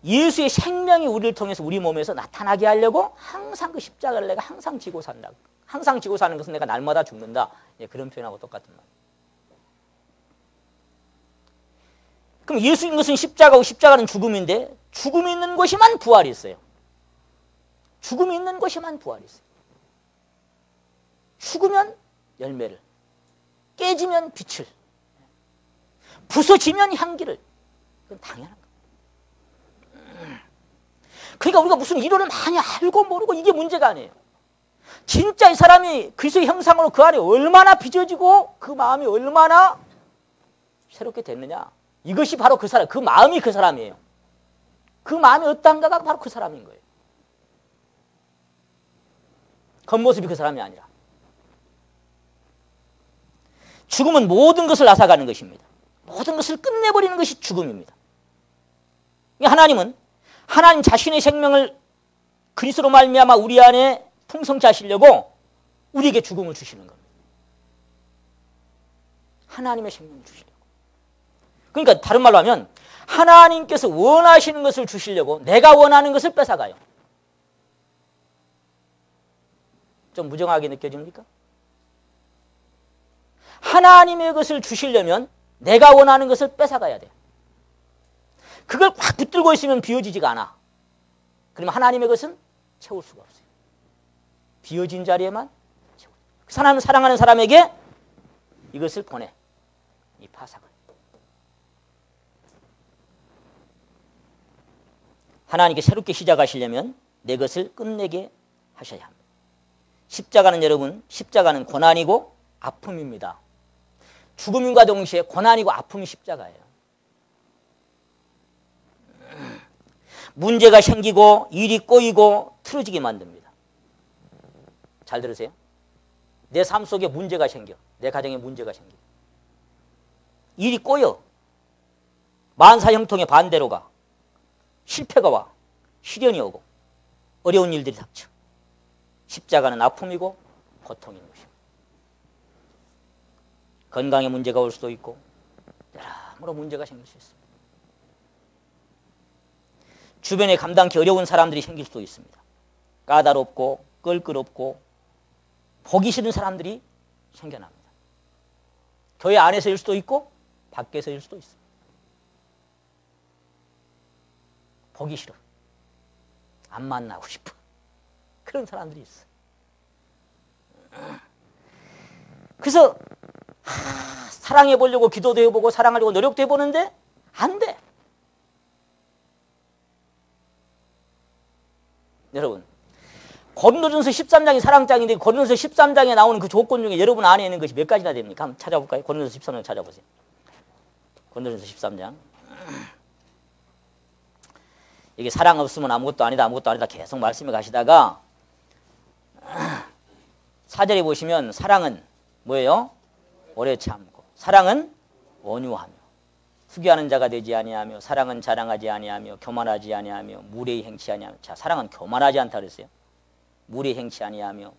예수의 생명이 우리를 통해서 우리 몸에서 나타나게 하려고 항상 그 십자가를 내가 항상 지고 산다. 항상 지고 사는 것은 내가 날마다 죽는다. 그런 표현하고 똑같은 말. 그럼 예수인 것은 십자가고 십자가는 죽음인데 죽음이 있는 곳에만 부활이 있어요. 죽음이 있는 곳에만 부활이 있어요. 죽으면 열매를, 깨지면 빛을, 부서지면 향기를. 그건 당연한 거예요. 그러니까 우리가 무슨 이론을 많이 알고 모르고 이게 문제가 아니에요. 진짜 이 사람이 그리스도의 형상으로 그 안에 얼마나 빚어지고 그 마음이 얼마나 새롭게 됐느냐. 이것이 바로 그 사람, 그 마음이 그 사람이에요. 그 마음이 어떤가가 바로 그 사람인 거예요. 겉모습이 그 사람이 아니라. 죽음은 모든 것을 앗아가는 것입니다. 모든 것을 끝내버리는 것이 죽음입니다. 하나님은 하나님 자신의 생명을 그리스도로 말미암아 우리 안에 풍성케 하시려고 우리에게 죽음을 주시는 겁니다. 하나님의 생명을 주시려고. 그러니까 다른 말로 하면 하나님께서 원하시는 것을 주시려고 내가 원하는 것을 뺏어가요. 좀 무정하게 느껴집니까? 하나님의 것을 주시려면 내가 원하는 것을 뺏어가야 돼요. 그걸 확 붙들고 있으면 비워지지가 않아. 그러면 하나님의 것은 채울 수가 없어요. 비워진 자리에만 채워. 사랑하는 사람에게 이것을 보내. 이 파삭을. 하나님께 새롭게 시작하시려면 내 것을 끝내게 하셔야 합니다. 십자가는 여러분, 십자가는 고난이고 아픔입니다. 죽음과 동시에 고난이고 아픔이 십자가예요. 문제가 생기고 일이 꼬이고 틀어지게 만듭니다. 잘 들으세요. 내 삶 속에 문제가 생겨. 내 가정에 문제가 생겨. 일이 꼬여. 만사형통의 반대로 가. 실패가 와. 시련이 오고 어려운 일들이 닥쳐. 십자가는 아픔이고 고통인 것입니다. 건강에 문제가 올 수도 있고 여러모로 문제가 생길 수 있습니다. 주변에 감당하기 어려운 사람들이 생길 수도 있습니다. 까다롭고 껄끄럽고 보기 싫은 사람들이 생겨납니다. 교회 안에서일 수도 있고 밖에서일 수도 있습니다. 보기 싫어. 안 만나고 싶어. 그런 사람들이 있어. 그래서 사랑해 보려고 기도도 해보고 사랑하려고 노력도 해보는데 안 돼. 여러분, 고린도전서 13장이 사랑장인데 고린도전서 13장에 나오는 그 조건 중에 여러분 안에 있는 것이 몇 가지나 됩니까? 한번 찾아볼까요? 고린도전서 13장 찾아보세요. 고린도전서 13장. 이게 사랑 없으면 아무것도 아니다 계속 말씀해 가시다가 4절에 보시면 사랑은 뭐예요? 오래 참고 사랑은 온유하며 후기하는 자가 되지 아니하며 사랑은 자랑하지 아니하며 교만하지 아니하며 무례히 행치 아니하며. 자, 사랑은 교만하지 않다 그랬어요. 무례히 행치 아니하며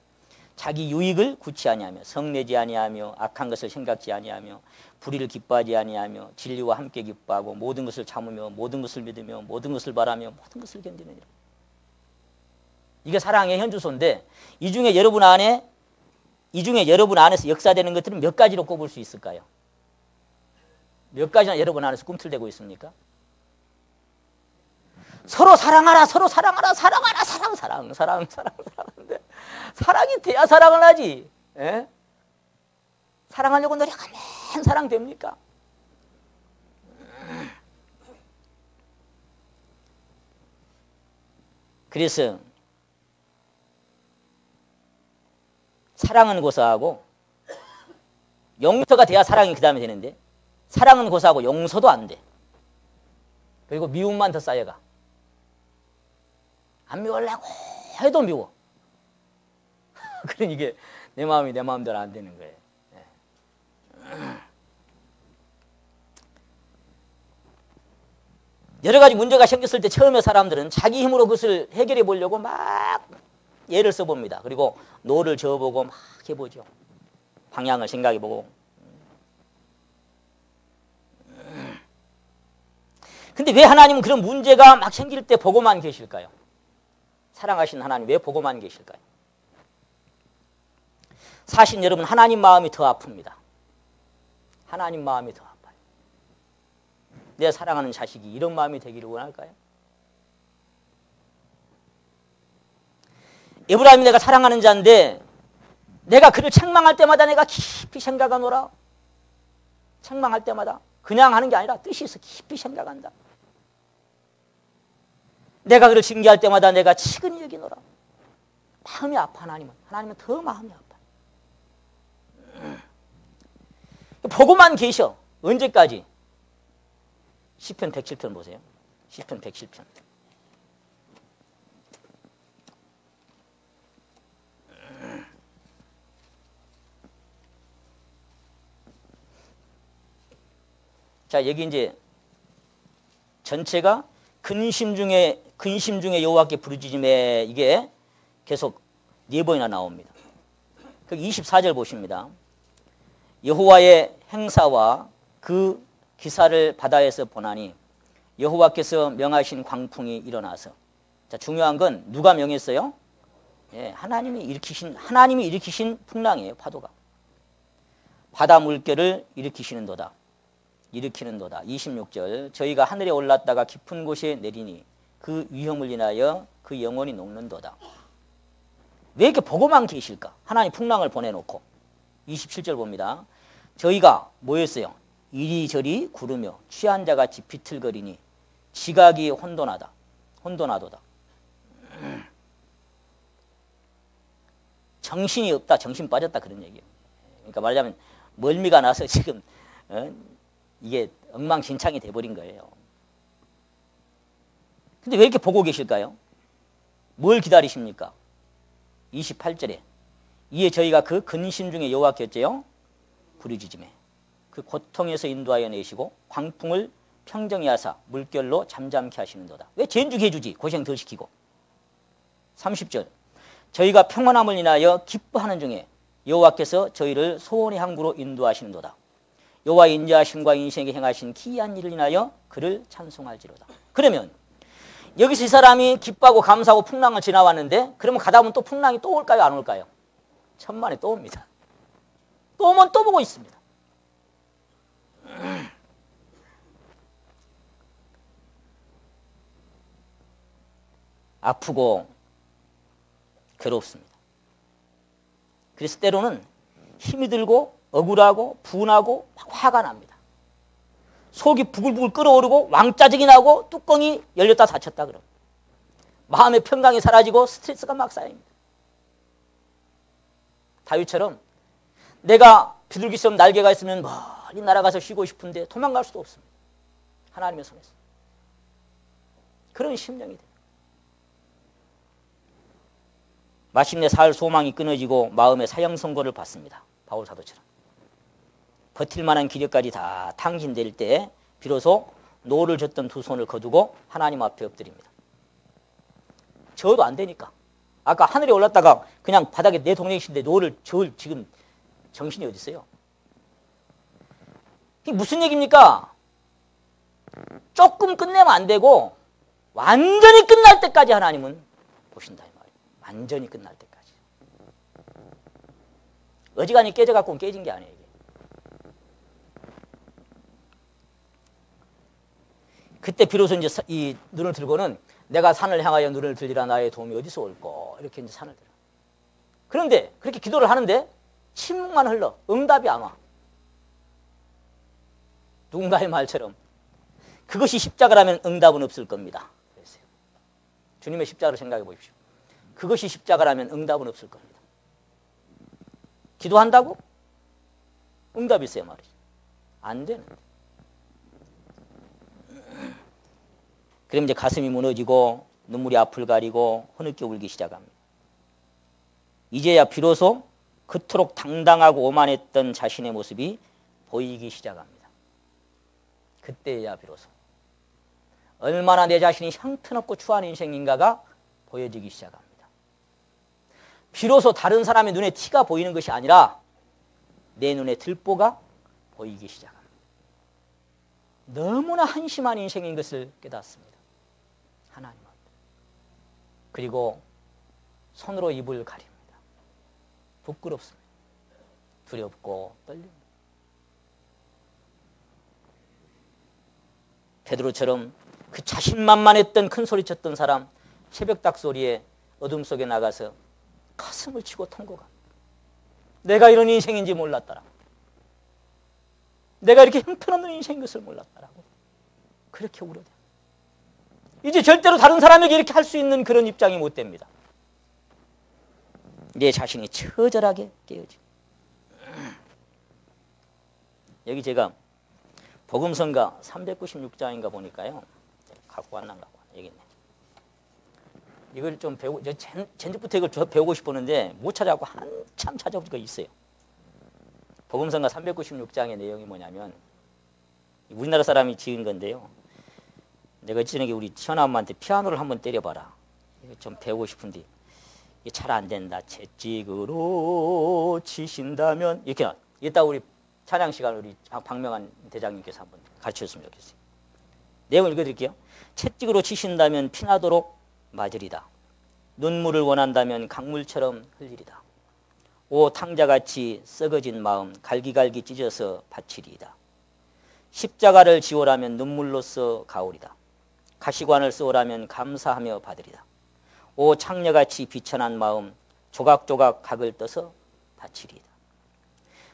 자기 유익을 구치 아니하며 성내지 아니하며 악한 것을 생각지 아니하며 불의를 기뻐하지 아니하며 진리와 함께 기뻐하고 모든 것을 참으며 모든 것을 믿으며 모든 것을 바라며 모든 것을 견디느니라. 이게 사랑의 현주소인데 이 중에 여러분 안에서 역사되는 것들은 몇 가지로 꼽을 수 있을까요? 몇 가지나 여러분 안에서 꿈틀대고 있습니까? 서로 사랑하라, 서로 사랑하라, 사랑하라, 사랑하는데 사랑이 돼야 사랑을 하지. 에? 사랑하려고 노력하면 사랑 됩니까? 그래서 사랑은 고사하고 용서가 돼야 사랑이 그 다음에 되는데 사랑은 고사하고 용서도 안 돼. 그리고 미움만 더 쌓여가. 안 미우려고 해도 미워. 그러니 이게 내 마음이 내 마음대로 안 되는 거예요. 여러 가지 문제가 생겼을 때 처음에 사람들은 자기 힘으로 그것을 해결해 보려고 막 예를 써봅니다. 그리고 노를 저어보고 막 해보죠. 방향을 생각해보고. 근데 왜 하나님은 그런 문제가 막 생길 때 보고만 계실까요? 사랑하시는 하나님 왜 보고만 계실까요? 사실 여러분 하나님 마음이 더 아픕니다. 하나님 마음이 더 아파요. 내 사랑하는 자식이 이런 마음이 되기를 원할까요? 에브라임이 내가 사랑하는 자인데 내가 그를 책망할 때마다 내가 깊이 생각하노라. 책망할 때마다 그냥 하는 게 아니라 뜻이 있어 깊이 생각한다. 내가 그를 징계할 때마다 내가 치근히 여기노라. 마음이 아파 하나님은. 하나님은 더 마음이 아파. 보고만 계셔. 언제까지? 시편 107편 보세요. 시편 107편. 자, 여기 이제 전체가 근심 중에 여호와께 부르짖음에 이게 계속 4번이나 나옵니다. 그 24절 보십니다. 여호와의 행사와 그 기사를 바다에서 보나니 여호와께서 명하신 광풍이 일어나서. 자, 중요한 건 누가 명했어요? 예, 하나님이 일으키신 풍랑이에요. 파도가. 바다 물결을 일으키는도다. 26절. 저희가 하늘에 올랐다가 깊은 곳에 내리니 그 위험을 인하여 그 영혼이 녹는도다. 왜 이렇게 보고만 계실까? 하나님 풍랑을 보내놓고. 27절 봅니다. 저희가 뭐였어요? 이리저리 구르며 취한 자같이 비틀거리니 지각이 혼돈하도다. 정신이 없다, 정신 빠졌다, 그런 얘기예요. 그러니까 말하자면 멀미가 나서 지금 이게 엉망진창이 돼버린 거예요. 근데 왜 이렇게 보고 계실까요? 뭘 기다리십니까? 28절에 이에 저희가 그 근심 중에 여호와께 어째요? 부르짖음에 그 고통에서 인도하여 내시고 광풍을 평정히 하사 물결로 잠잠케 하시는도다. 왜 진주게 해주지? 고생 더 시키고. 30절 저희가 평안함을 인하여 기뻐하는 중에 여호와께서 저희를 소원의 항구로 인도하시는도다. 여호와의 인자하심과 인생에 행하신 기이한 일을 인하여 그를 찬송할지로다. 그러면 여기서 이 사람이 기뻐하고 감사하고 풍랑을 지나왔는데 그러면 가다 보면 또 풍랑이 또 올까요? 안 올까요? 천만에 또 옵니다. 또 오면 또 보고 있습니다. 아프고 괴롭습니다. 그래서 때로는 힘이 들고 억울하고 분하고 막 화가 납니다. 속이 부글부글 끓어오르고 왕짜증이 나고 뚜껑이 열렸다 닫혔다 그럼 마음의 평강이 사라지고 스트레스가 막 쌓입니다. 다윗처럼 내가 비둘기처럼 날개가 있으면 멀리 날아가서 쉬고 싶은데 도망갈 수도 없습니다. 하나님의 손에서. 그런 심령이 돼요. 마침내 살 소망이 끊어지고 마음의 사형 선고를 받습니다. 바울 사도처럼. 버틸 만한 기력까지 다 탕진될 때 비로소 노를 젓던 두 손을 거두고 하나님 앞에 엎드립니다. 저어도 안 되니까. 아까 하늘에 올랐다가 그냥 바닥에 내 동네이신데 노를 저을 지금 정신이 어디 있어요? 이게 무슨 얘기입니까? 조금 끝내면 안 되고 완전히 끝날 때까지 하나님은 보신다 이 말이에요. 완전히 끝날 때까지. 어지간히 깨져갖고 깨진 게 아니에요. 이게. 그때 비로소 이제 이 눈을 들고는 내가 산을 향하여 눈을 들리라 나의 도움이 어디서 올꼬 이렇게 이제 산을 들어. 그런데 그렇게 기도를 하는데 침묵만 흘러 응답이 안 와. 누군가의 말처럼 그것이 십자가라면 응답은 없을 겁니다. 그랬어요. 주님의 십자가를 생각해 보십시오. 그것이 십자가라면 응답은 없을 겁니다. 기도한다고? 응답이 있어요 말이죠. 안 되는데. 그럼 이제 가슴이 무너지고 눈물이 앞을 가리고 흐느껴 울기 시작합니다. 이제야 비로소 그토록 당당하고 오만했던 자신의 모습이 보이기 시작합니다. 그때야 비로소 얼마나 내 자신이 형편없고 추한 인생인가가 보여지기 시작합니다. 비로소 다른 사람의 눈에 티가 보이는 것이 아니라 내 눈에 들보가 보이기 시작합니다. 너무나 한심한 인생인 것을 깨닫습니다. 하나님 앞에. 그리고 손으로 입을 가립니다. 부끄럽습니다. 두렵고 떨립니다. 베드로처럼 그 자신만만했던 큰 소리 쳤던 사람 새벽 닭소리에 어둠 속에 나가서 가슴을 치고 통곡합니다. 내가 이런 인생인지 몰랐더라. 내가 이렇게 형편없는 인생인 것을 몰랐다라고 그렇게 울어대요. 이제 절대로 다른 사람에게 이렇게 할 수 있는 그런 입장이 못 됩니다. 내 자신이 처절하게 깨어지고. 여기 제가 복음성가 396장인가 보니까요. 갖고 왔나 갖고 왔나. 여기 있네. 이걸 좀 배우고, 전부터 이걸 배우고 싶었는데 못 찾아갖고 한참 찾아보니까 있어요. 복음성가 396장의 내용이 뭐냐면 우리나라 사람이 지은 건데요. 내가 저녁에 우리 현아엄마한테 피아노를 한번 때려봐라. 이거 좀 배우고 싶은데 이게 잘 안 된다. 채찍으로 치신다면 이렇게 나. 이따 우리 찬양 시간 우리 박명환 대장님께서 한번 가르쳐줬으면 좋겠어요. 내용을 읽어드릴게요. 채찍으로 치신다면 피나도록 맞으리다. 눈물을 원한다면 강물처럼 흘리리다. 오 탕자같이 썩어진 마음 갈기갈기 찢어서 바치리이다. 십자가를 지오라면 눈물로써 가오리다. 가시관을 쏘라면 감사하며 받으리다. 오 창녀같이 비천한 마음 조각조각 각을 떠서 바치리이다.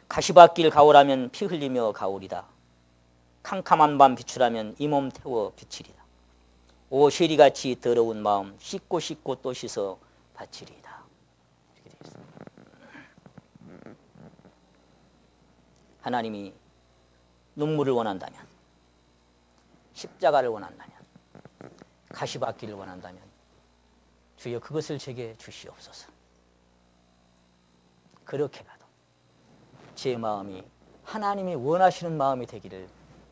가시밭길 가오라면 피 흘리며 가오리다. 캄캄한 밤 비추라면 이 몸 태워 비치리다. 오 시리같이 더러운 마음 씻고 씻고 또 씻어 바치리이다. 이렇게 되어 있습니다. 하나님이 눈물을 원한다면, 십자가를 원한다면, 가시밭기를 원한다면 주여 그것을 제게 주시옵소서. 그렇게 가도 제 마음이 하나님이 원하시는 마음이 되기를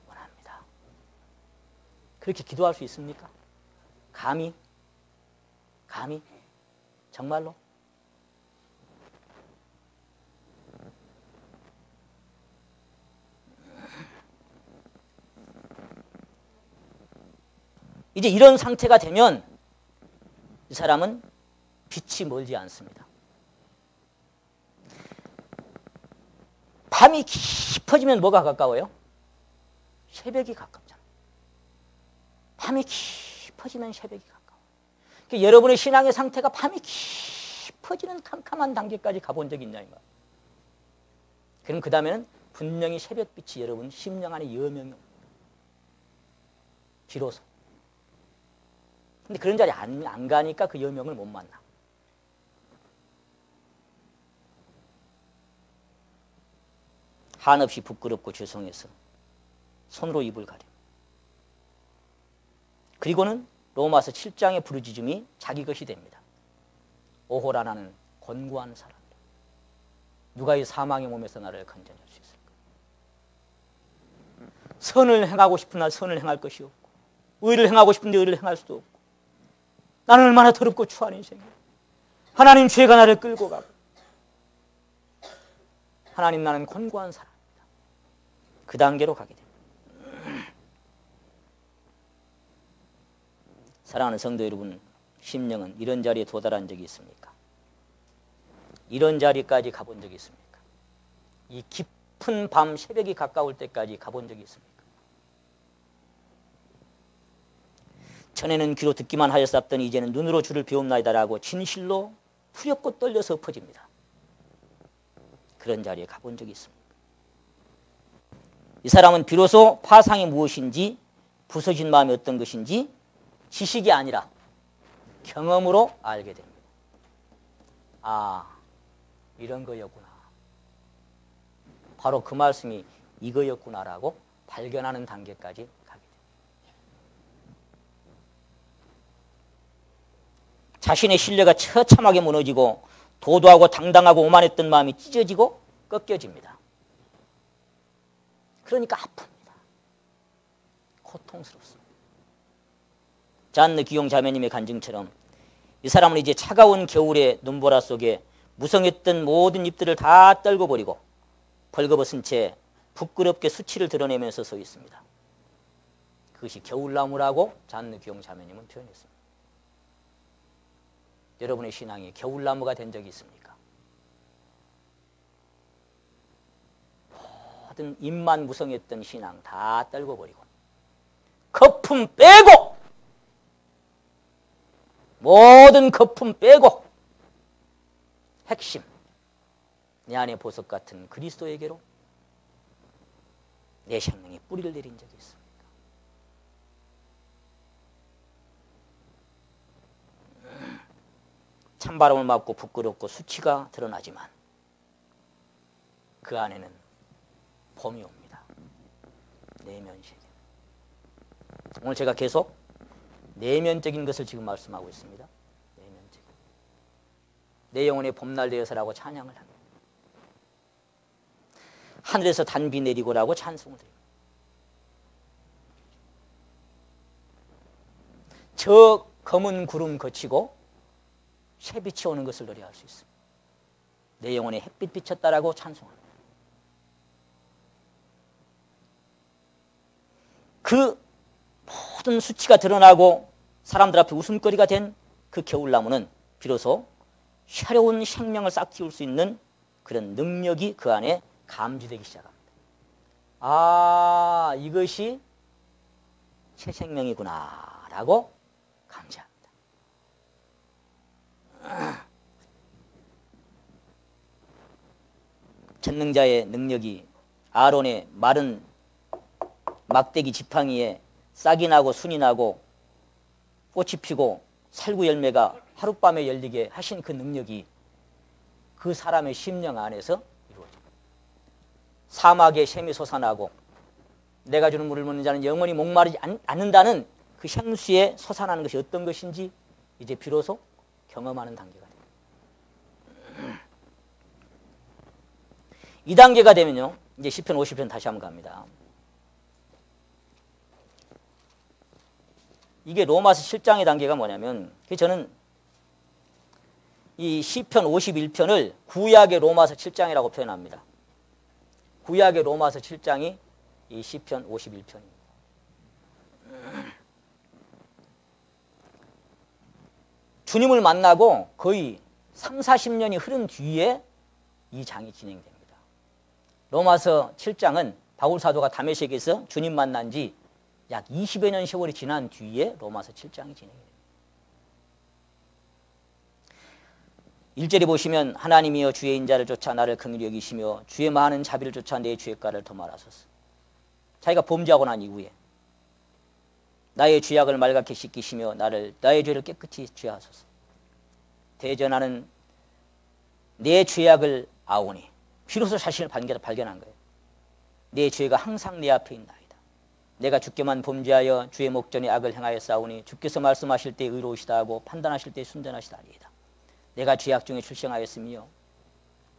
원합니다. 그렇게 기도할 수 있습니까? 감히? 정말로? 이제 이런 상태가 되면 이 사람은 빛이 멀지 않습니다. 밤이 깊어지면 뭐가 가까워요? 새벽이 가깝잖아요. 밤이 깊어지면 새벽이 가까워요. 그러니까 여러분의 신앙의 상태가 밤이 깊어지는 캄캄한 단계까지 가본 적이 있냐 이 말이에요. 그럼 그 다음에는 분명히 새벽빛이 여러분 심령 안에 여명이 옵니다. 비로소. 근데 그런 자리에 안 가니까 그 여명을 못 만나. 한없이 부끄럽고 죄송해서 손으로 입을 가려. 그리고는 로마서 7장의 부르짖음이 자기 것이 됩니다. 오호라 나는 곤고한 사람이다. 누가 이 사망의 몸에서 나를 건져낼 수 있을까? 선을 행하고 싶은 날 선을 행할 것이 없고 의를 행하고 싶은데 의를 행할 수도 없고 나는 얼마나 더럽고 추한 인생이야. 하나님 죄가 나를 끌고 가고 하나님 나는 곤고한 사람이다. 그 단계로 가게 됩니다. 사랑하는 성도 여러분, 심령은 이런 자리에 도달한 적이 있습니까? 이런 자리까지 가본 적이 있습니까? 이 깊은 밤 새벽이 가까울 때까지 가본 적이 있습니까? 전에는 귀로 듣기만 하였었더니 이제는 눈으로 주를 배움나이다라고 진실로 두렵고 떨려서 엎어집니다. 그런 자리에 가본 적이 있습니다. 이 사람은 비로소 파상이 무엇인지 부서진 마음이 어떤 것인지 지식이 아니라 경험으로 알게 됩니다. 아, 이런 거였구나. 바로 그 말씀이 이거였구나라고 발견하는 단계까지 가게 됩니다. 자신의 신뢰가 처참하게 무너지고 도도하고 당당하고 오만했던 마음이 찢어지고 꺾여집니다. 그러니까 아픕니다. 고통스럽습니다. 잔느 기용 자매님의 간증처럼 이 사람은 이제 차가운 겨울의 눈보라 속에 무성했던 모든 잎들을 다 떨궈버리고 벌거벗은 채 부끄럽게 수치를 드러내면서 서 있습니다. 그것이 겨울나무라고 잔느 기용 자매님은 표현했습니다. 여러분의 신앙이 겨울나무가 된 적이 있습니까? 모든 잎만 무성했던 신앙 다 떨궈버리고 거품 빼고 모든 거품 빼고 핵심 내 안에 보석 같은 그리스도에게로 내 생명이 뿌리를 내린 적이 있습니까? 찬바람을 맞고 부끄럽고 수치가 드러나지만 그 안에는 봄이 옵니다. 내면 세계. 오늘 제가 계속 내면적인 것을 지금 말씀하고 있습니다. 내면적인. 내 영혼의 봄날 되어서라고 찬양을 합니다. 하늘에서 단비 내리고라고 찬송을 드립니다. 저 검은 구름 거치고 새빛이 오는 것을 노래할 수 있습니다. 내 영혼에 햇빛 비쳤다라고 찬송합니다. 그 모든 수치가 드러나고 사람들 앞에 웃음거리가 된 그 겨울나무는 비로소 샤려운 생명을 싹 틔울 수 있는 그런 능력이 그 안에 감지되기 시작합니다. 아, 이것이 새 생명이구나 라고 감지합니다. 전능자의 능력이 아론의 마른 막대기 지팡이에 싹이 나고 순이 나고 꽃이 피고 살구 열매가 하룻밤에 열리게 하신 그 능력이 그 사람의 심령 안에서 이루어집니다. 사막에 샘이 솟아나고 내가 주는 물을 먹는 자는 영원히 목마르지 않는다는 그 생수에 솟아나는 것이 어떤 것인지 이제 비로소 경험하는 단계가 됩니다. 이 단계가 되면요, 이제 시편 50편 다시 한번 갑니다. 이게 로마서 7장의 단계가 뭐냐면, 저는 이 시편 51편을 구약의 로마서 7장이라고 표현합니다. 구약의 로마서 7장이 이 시편 51편입니다. 주님을 만나고 거의 3, 40년이 흐른 뒤에 이 장이 진행됩니다. 로마서 7장은 바울 사도가 다메섹에서 주님 만난 지 약 20여 년 세월이 지난 뒤에 로마서 7장이 진행됩니다. 1절에 보시면 하나님이여 주의 인자를 쫓아 나를 긍휼히 여기시며 주의 많은 자비를 쫓아 내 죄가를 더 말하소서. 자기가 범죄하고 난 이후에 나의 죄악을 말갛게 씻기시며 나의 죄를 깨끗이 죄하소서. 대전하는 내 죄악을 아오니 비로소 자신을 발견한 거예요. 내 죄가 항상 내 앞에 있나이다. 내가 주께만 범죄하여 주의 목전에 악을 행하여 싸우니 주께서 말씀하실 때 의로우시다 하고 판단하실 때 순전하시다니이다. 내가 죄악 중에 출생하였으며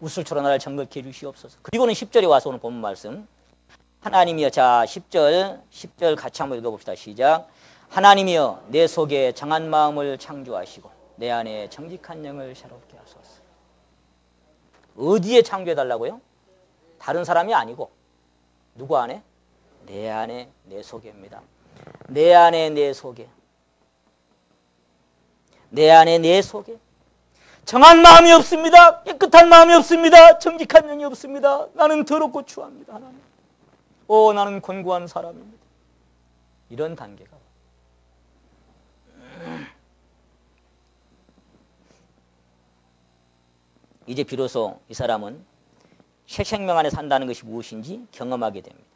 우슬초로 나를 정결케 해주시옵소서. 그리고는 10절에 와서 오늘 본문 말씀, 하나님이여, 자 10절 같이 한번 읽어봅시다. 시작. 하나님이여 내 속에 정한 마음을 창조하시고 내 안에 정직한 영을 새롭게 하소서. 어디에 창조해달라고요? 다른 사람이 아니고 누구 안에? 내 안에, 내 속에입니다. 내 안에, 내 속에. 내 안에, 내 속에. 정한 마음이 없습니다. 깨끗한 마음이 없습니다. 정직한 영이 없습니다. 나는 더럽고 추합니다. 하나님. 나는 곤고한 사람입니다. 이런 단계가. 이제 비로소 이 사람은 새 생명 안에 산다는 것이 무엇인지 경험하게 됩니다.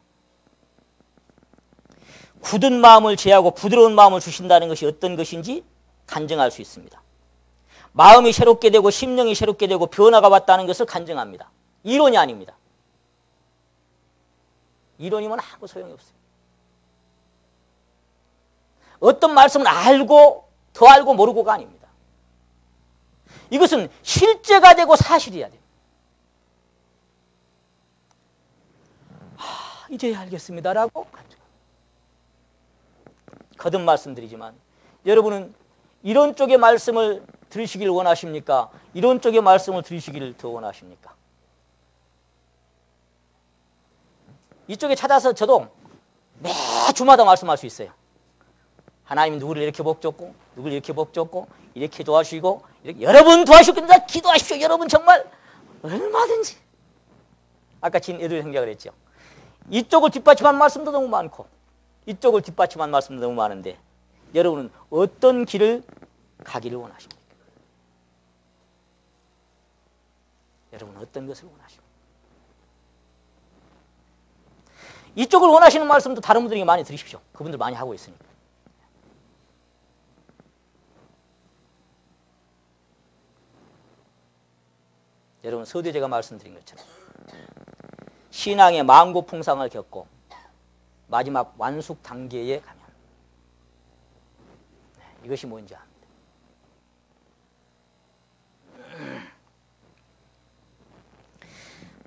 굳은 마음을 제하고 부드러운 마음을 주신다는 것이 어떤 것인지 간증할 수 있습니다. 마음이 새롭게 되고 심령이 새롭게 되고 변화가 왔다는 것을 간증합니다. 이론이 아닙니다. 이론이면 아무 소용이 없어요. 어떤 말씀을 알고 더 알고 모르고가 아닙니다. 이것은 실제가 되고 사실이어야 돼요. 이제야 알겠습니다라고 간증합니다. 거듭 말씀드리지만 여러분은 이런 쪽의 말씀을 들으시길 원하십니까? 이런 쪽의 말씀을 들으시기를 더 원하십니까? 이쪽에 찾아서 저도 매 주마다 말씀할 수 있어요. 하나님 누구를 이렇게 복줬고 누구를 이렇게 복줬고 이렇게 도와주시고 이렇게 여러분 도와주시겠다 기도하십시오. 여러분 정말 얼마든지. 아까 진애들 형제가 그랬죠. 이쪽을 뒷받침한 말씀도 너무 많고 이쪽을 뒷받침한 말씀도 너무 많은데 여러분은 어떤 길을 가기를 원하십니까? 여러분은 어떤 것을 원하십니까? 이쪽을 원하시는 말씀도 다른 분들에게 많이 들으십시오. 그분들 많이 하고 있으니까. 여러분 서두에 제가 말씀드린 것처럼 신앙의 만고풍상을 겪고 마지막 완숙 단계에 가면 이것이 뭔지 압니다.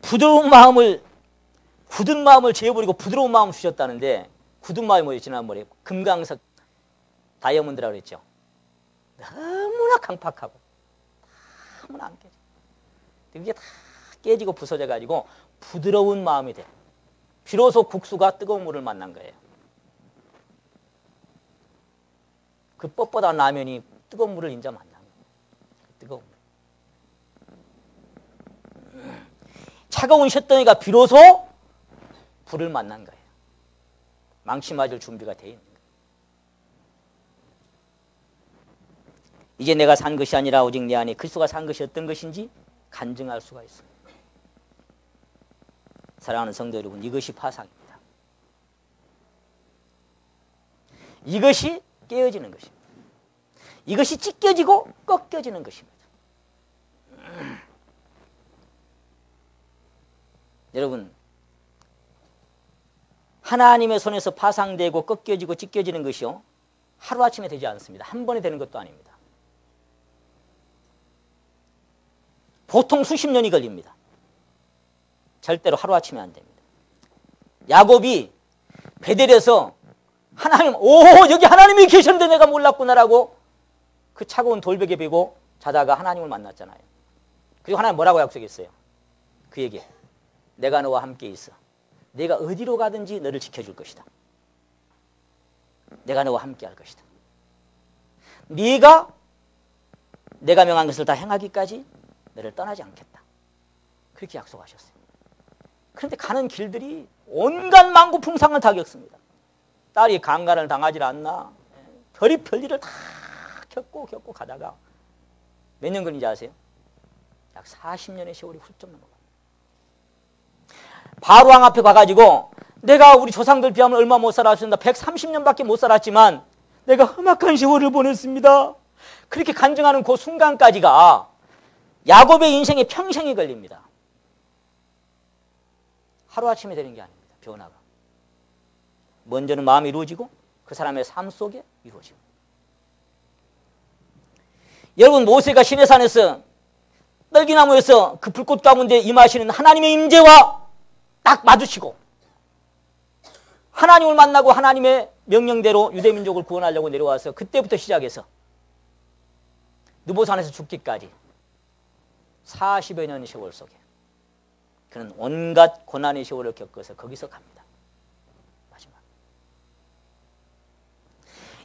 굳은 마음을 제어버리고 부드러운 마음을 주셨다는데 굳은 마음이 뭐예요? 지난번에 금강석 다이아몬드라고 그랬죠. 너무나 강팍하고 너무나 안 깨져. 그게 다 깨지고 부서져가지고 부드러운 마음이 돼. 비로소 국수가 뜨거운 물을 만난 거예요. 그 뻣뻣한 라면이 뜨거운 물을 인자 만난 거예요. 뜨거운 물. 차가운 쇳덩이가 비로소 불을 만난 거예요. 망치 맞을 준비가 돼 있는 거예요. 이제 내가 산 것이 아니라 오직 내 안에 그리스도가 산 것이 어떤 것인지 간증할 수가 있습니다. 사랑하는 성도 여러분, 이것이 파상입니다. 이것이 깨어지는 것입니다. 이것이 찢겨지고 꺾여지는 것입니다. 여러분, 하나님의 손에서 파상되고 꺾여지고 찢겨지는 것이요, 하루아침에 되지 않습니다. 한 번에 되는 것도 아닙니다. 보통 수십 년이 걸립니다. 절대로 하루아침에 안 됩니다. 야곱이 베델에서 하나님, 여기 하나님이 계셨는데 내가 몰랐구나라고 그 차가운 돌벽에 베고 자다가 하나님을 만났잖아요. 그리고 하나님 뭐라고 약속했어요? 그에게 내가 너와 함께 있어. 내가 어디로 가든지 너를 지켜줄 것이다. 내가 너와 함께 할 것이다. 네가 내가 명한 것을 다 행하기까지 너를 떠나지 않겠다. 그렇게 약속하셨어요. 그런데 가는 길들이 온갖 만고풍상을 다 겪습니다. 딸이 강간을 당하지 않나, 별일을 다 겪고 가다가 몇 년 걸린지 아세요? 약 40년의 세월이 훌쩍 넘어가요. 바로왕 앞에 가가지고 내가 우리 조상들 비하면 얼마 못 살았습니다. 130년밖에 못 살았지만 내가 험악한 세월을 보냈습니다. 그렇게 간증하는 그 순간까지가 야곱의 인생에 평생이 걸립니다. 하루아침에 되는 게 아닙니다. 변화가. 먼저는 마음이 이루어지고 그 사람의 삶 속에 이루어집니다. 여러분, 모세가 시내산에서 떨기나무에서 그 불꽃 가운데 임하시는 하나님의 임재와 딱 마주치고 하나님을 만나고 하나님의 명령대로 유대민족을 구원하려고 내려와서 그때부터 시작해서 느보산에서 죽기까지 40여 년의 세월 속에 그는 온갖 고난의 세월을 겪어서 거기서 갑니다. 마지막.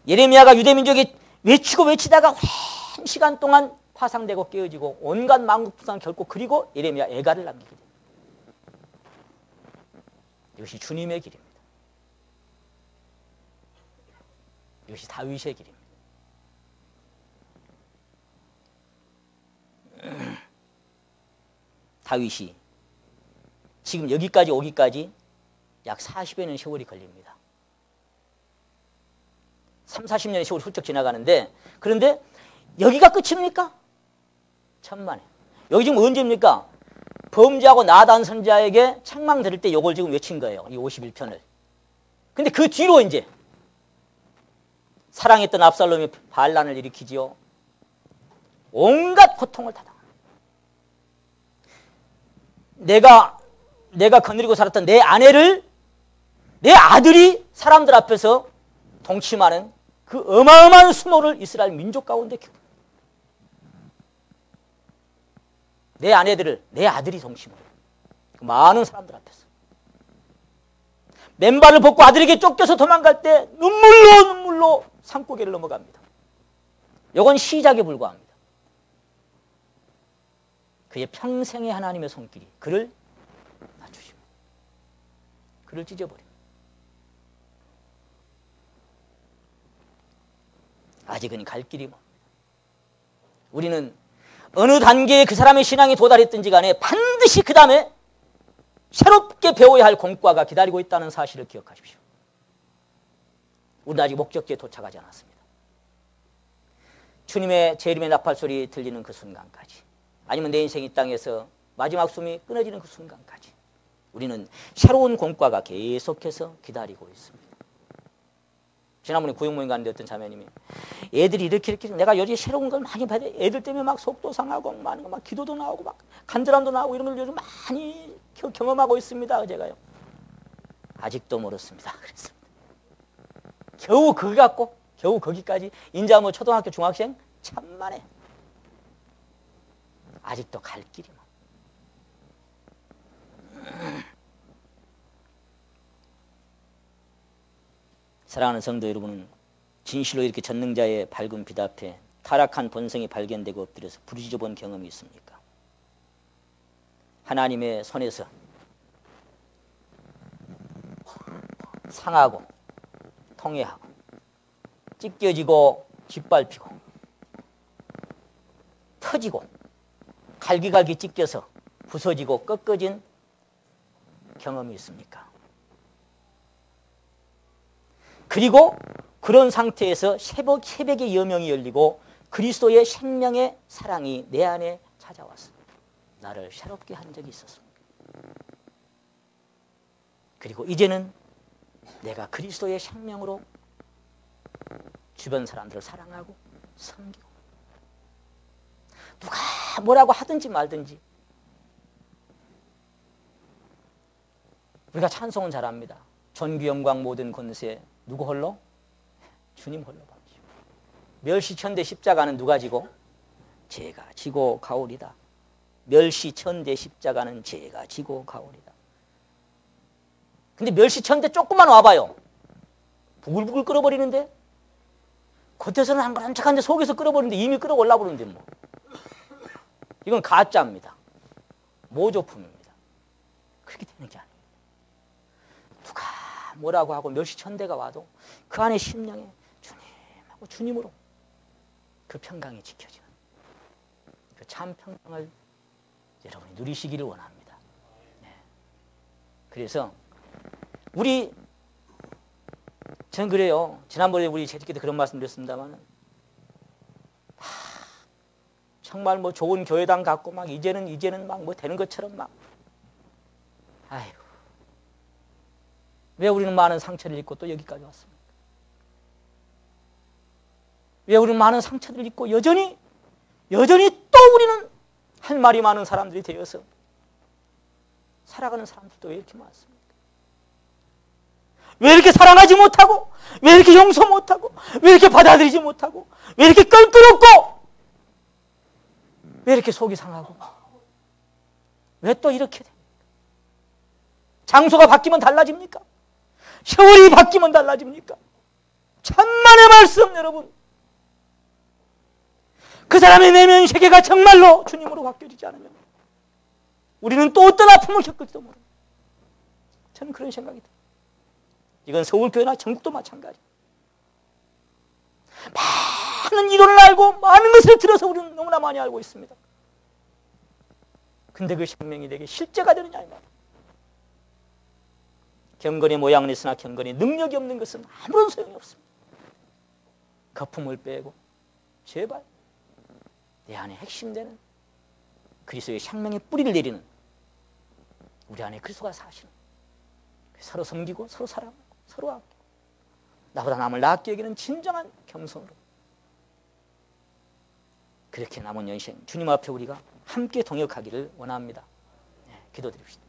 예레미야가 유대민족이 외치다가 오랜 시간 동안 파상되고 깨어지고 온갖 만국부상 겪고 그리고 예레미야 애가를 남기게 됩니다. 이것이 주님의 길입니다. 이것이 다윗의 길입니다. 다윗이 지금 여기까지 오기까지 약 40여 년 세월이 걸립니다. 30-40년의 세월이 훌쩍 지나가는데, 그런데 여기가 끝입니까? 천만에. 여기 지금 언제입니까? 범죄하고 나단 선지자에게 책망 들을 때 이걸 지금 외친 거예요. 이 51편을. 근데 그 뒤로 이제 사랑했던 압살롬이 반란을 일으키지요. 온갖 고통을 다 당합니다. 내가 거느리고 살았던 내 아내를 내 아들이 사람들 앞에서 동침하는 그 어마어마한 수모를 이스라엘 민족 가운데 겪습니다. 내 아내들을 내 아들이 동침하는 그 많은 사람들 앞에서 맨발을 벗고 아들에게 쫓겨서 도망갈 때 눈물로 산고개를 넘어갑니다. 이건 시작에 불과합니다. 그의 평생의 하나님의 손길이 그를 낮추십니다. 그를 찢어버립니다. 아직은 갈 길이 멉니다. 우리는 어느 단계에 그 사람의 신앙이 도달했든지 간에 반드시 그 다음에 새롭게 배워야 할 공과가 기다리고 있다는 사실을 기억하십시오. 우리는 아직 목적지에 도착하지 않았습니다. 주님의 재림의 나팔 소리 들리는 그 순간까지, 아니면 내 인생 이 땅에서 마지막 숨이 끊어지는 그 순간까지 우리는 새로운 공과가 계속해서 기다리고 있습니다. 지난번에 구역모임 갔는데 어떤 자매님이 애들이 이렇게 내가 요즘 새로운 걸 많이 봐야 돼. 애들 때문에 막 속도 상하고 많은 거 막 기도도 나오고 막 간절함도 나오고 이런 걸 요즘 많이 경험하고 있습니다. 제가요. 아직도 멀었습니다. 그랬습니다. 겨우 그거 갖고 겨우 거기까지. 인자 뭐 초등학교 중학생 천만에. 아직도 갈 길이 뭐. 사랑하는 성도 여러분, 진실로 이렇게 전능자의 밝은 빛 앞에 타락한 본성이 발견되고 엎드려서 부르짖어 본 경험이 있습니까? 하나님의 손에서 상하고 통회하고 찢겨지고 짓밟히고 터지고 갈기갈기 찢겨서 부서지고 꺾어진 경험이 있습니까? 그리고 그런 상태에서 새벽의 여명이 열리고 그리스도의 생명의 사랑이 내 안에 찾아왔어. 나를 새롭게 한 적이 있었습니다. 그리고 이제는 내가 그리스도의 생명으로 주변 사람들을 사랑하고 섬기고, 누가 뭐라고 하든지 말든지 우리가 찬송은 잘합니다. 전기 영광 모든 권세 누구 홀로? 주님 홀로 받으시고. 멸시천대 십자가는 누가 지고? 제가 지고 가오리다. 멸시천대 십자가는 제가 지고 가오리다. 근데 멸시천대 조금만 와봐요. 부글부글 끓어버리는데, 겉에서는 한 그런 척한데 속에서 끓어버리는데 이미 끓어올라 버리는데 뭐. 이건 가짜입니다. 모조품입니다. 그렇게 되는 게 아니에요. 누가 뭐라고 하고 멸시천대가 와도 그 안에 심령에 주님하고 주님으로 그 평강이 지켜지는 그 참 평강을 여러분이 누리시기를 원합니다. 네. 그래서 저는 그래요. 지난번에 우리 재직기도 그런 말씀 드렸습니다만, 정말 뭐 좋은 교회당 갖고 막 이제는 막 뭐 되는 것처럼 막, 아이고, 왜 우리는 많은 상처를 입고 또 여기까지 왔습니까? 왜 우리는 많은 상처를 입고 여전히 또 우리는 할 말이 많은 사람들이 되어서 살아가는 사람들도 왜 이렇게 많습니까? 왜 이렇게 사랑하지 못하고, 왜 이렇게 용서 못하고, 왜 이렇게 받아들이지 못하고, 왜 이렇게 껄끄럽고, 왜 이렇게 속이 상하고, 왜 또 이렇게 됩니까? 장소가 바뀌면 달라집니까? 세월이 바뀌면 달라집니까? 천만의 말씀 여러분, 그 사람의 내면 세계가 정말로 주님으로 바뀌어지지 않으면 우리는 또 어떤 아픔을 겪을지도 모릅니다. 저는 그런 생각이 듭니다. 이건 서울교회나 전국도 마찬가지. 많은 이론을 알고 많은 것을 들어서 우리는 너무나 많이 알고 있습니다. 근데 그 생명이 내게 실제가 되느냐 이 말이에요. 경건의 모양은 있으나 경건의 능력이 없는 것은 아무런 소용이 없습니다. 거품을 빼고 제발 내 안에 핵심되는 그리스도의 생명의 뿌리를 내리는 우리 안에 그리스도가 사시는, 서로 섬기고 서로 사랑하고 서로 아끼고 나보다 남을 낫게 여기는 진정한 겸손으로 그렇게 남은 인생 주님 앞에 우리가 함께 동역하기를 원합니다. 네, 기도드립시다.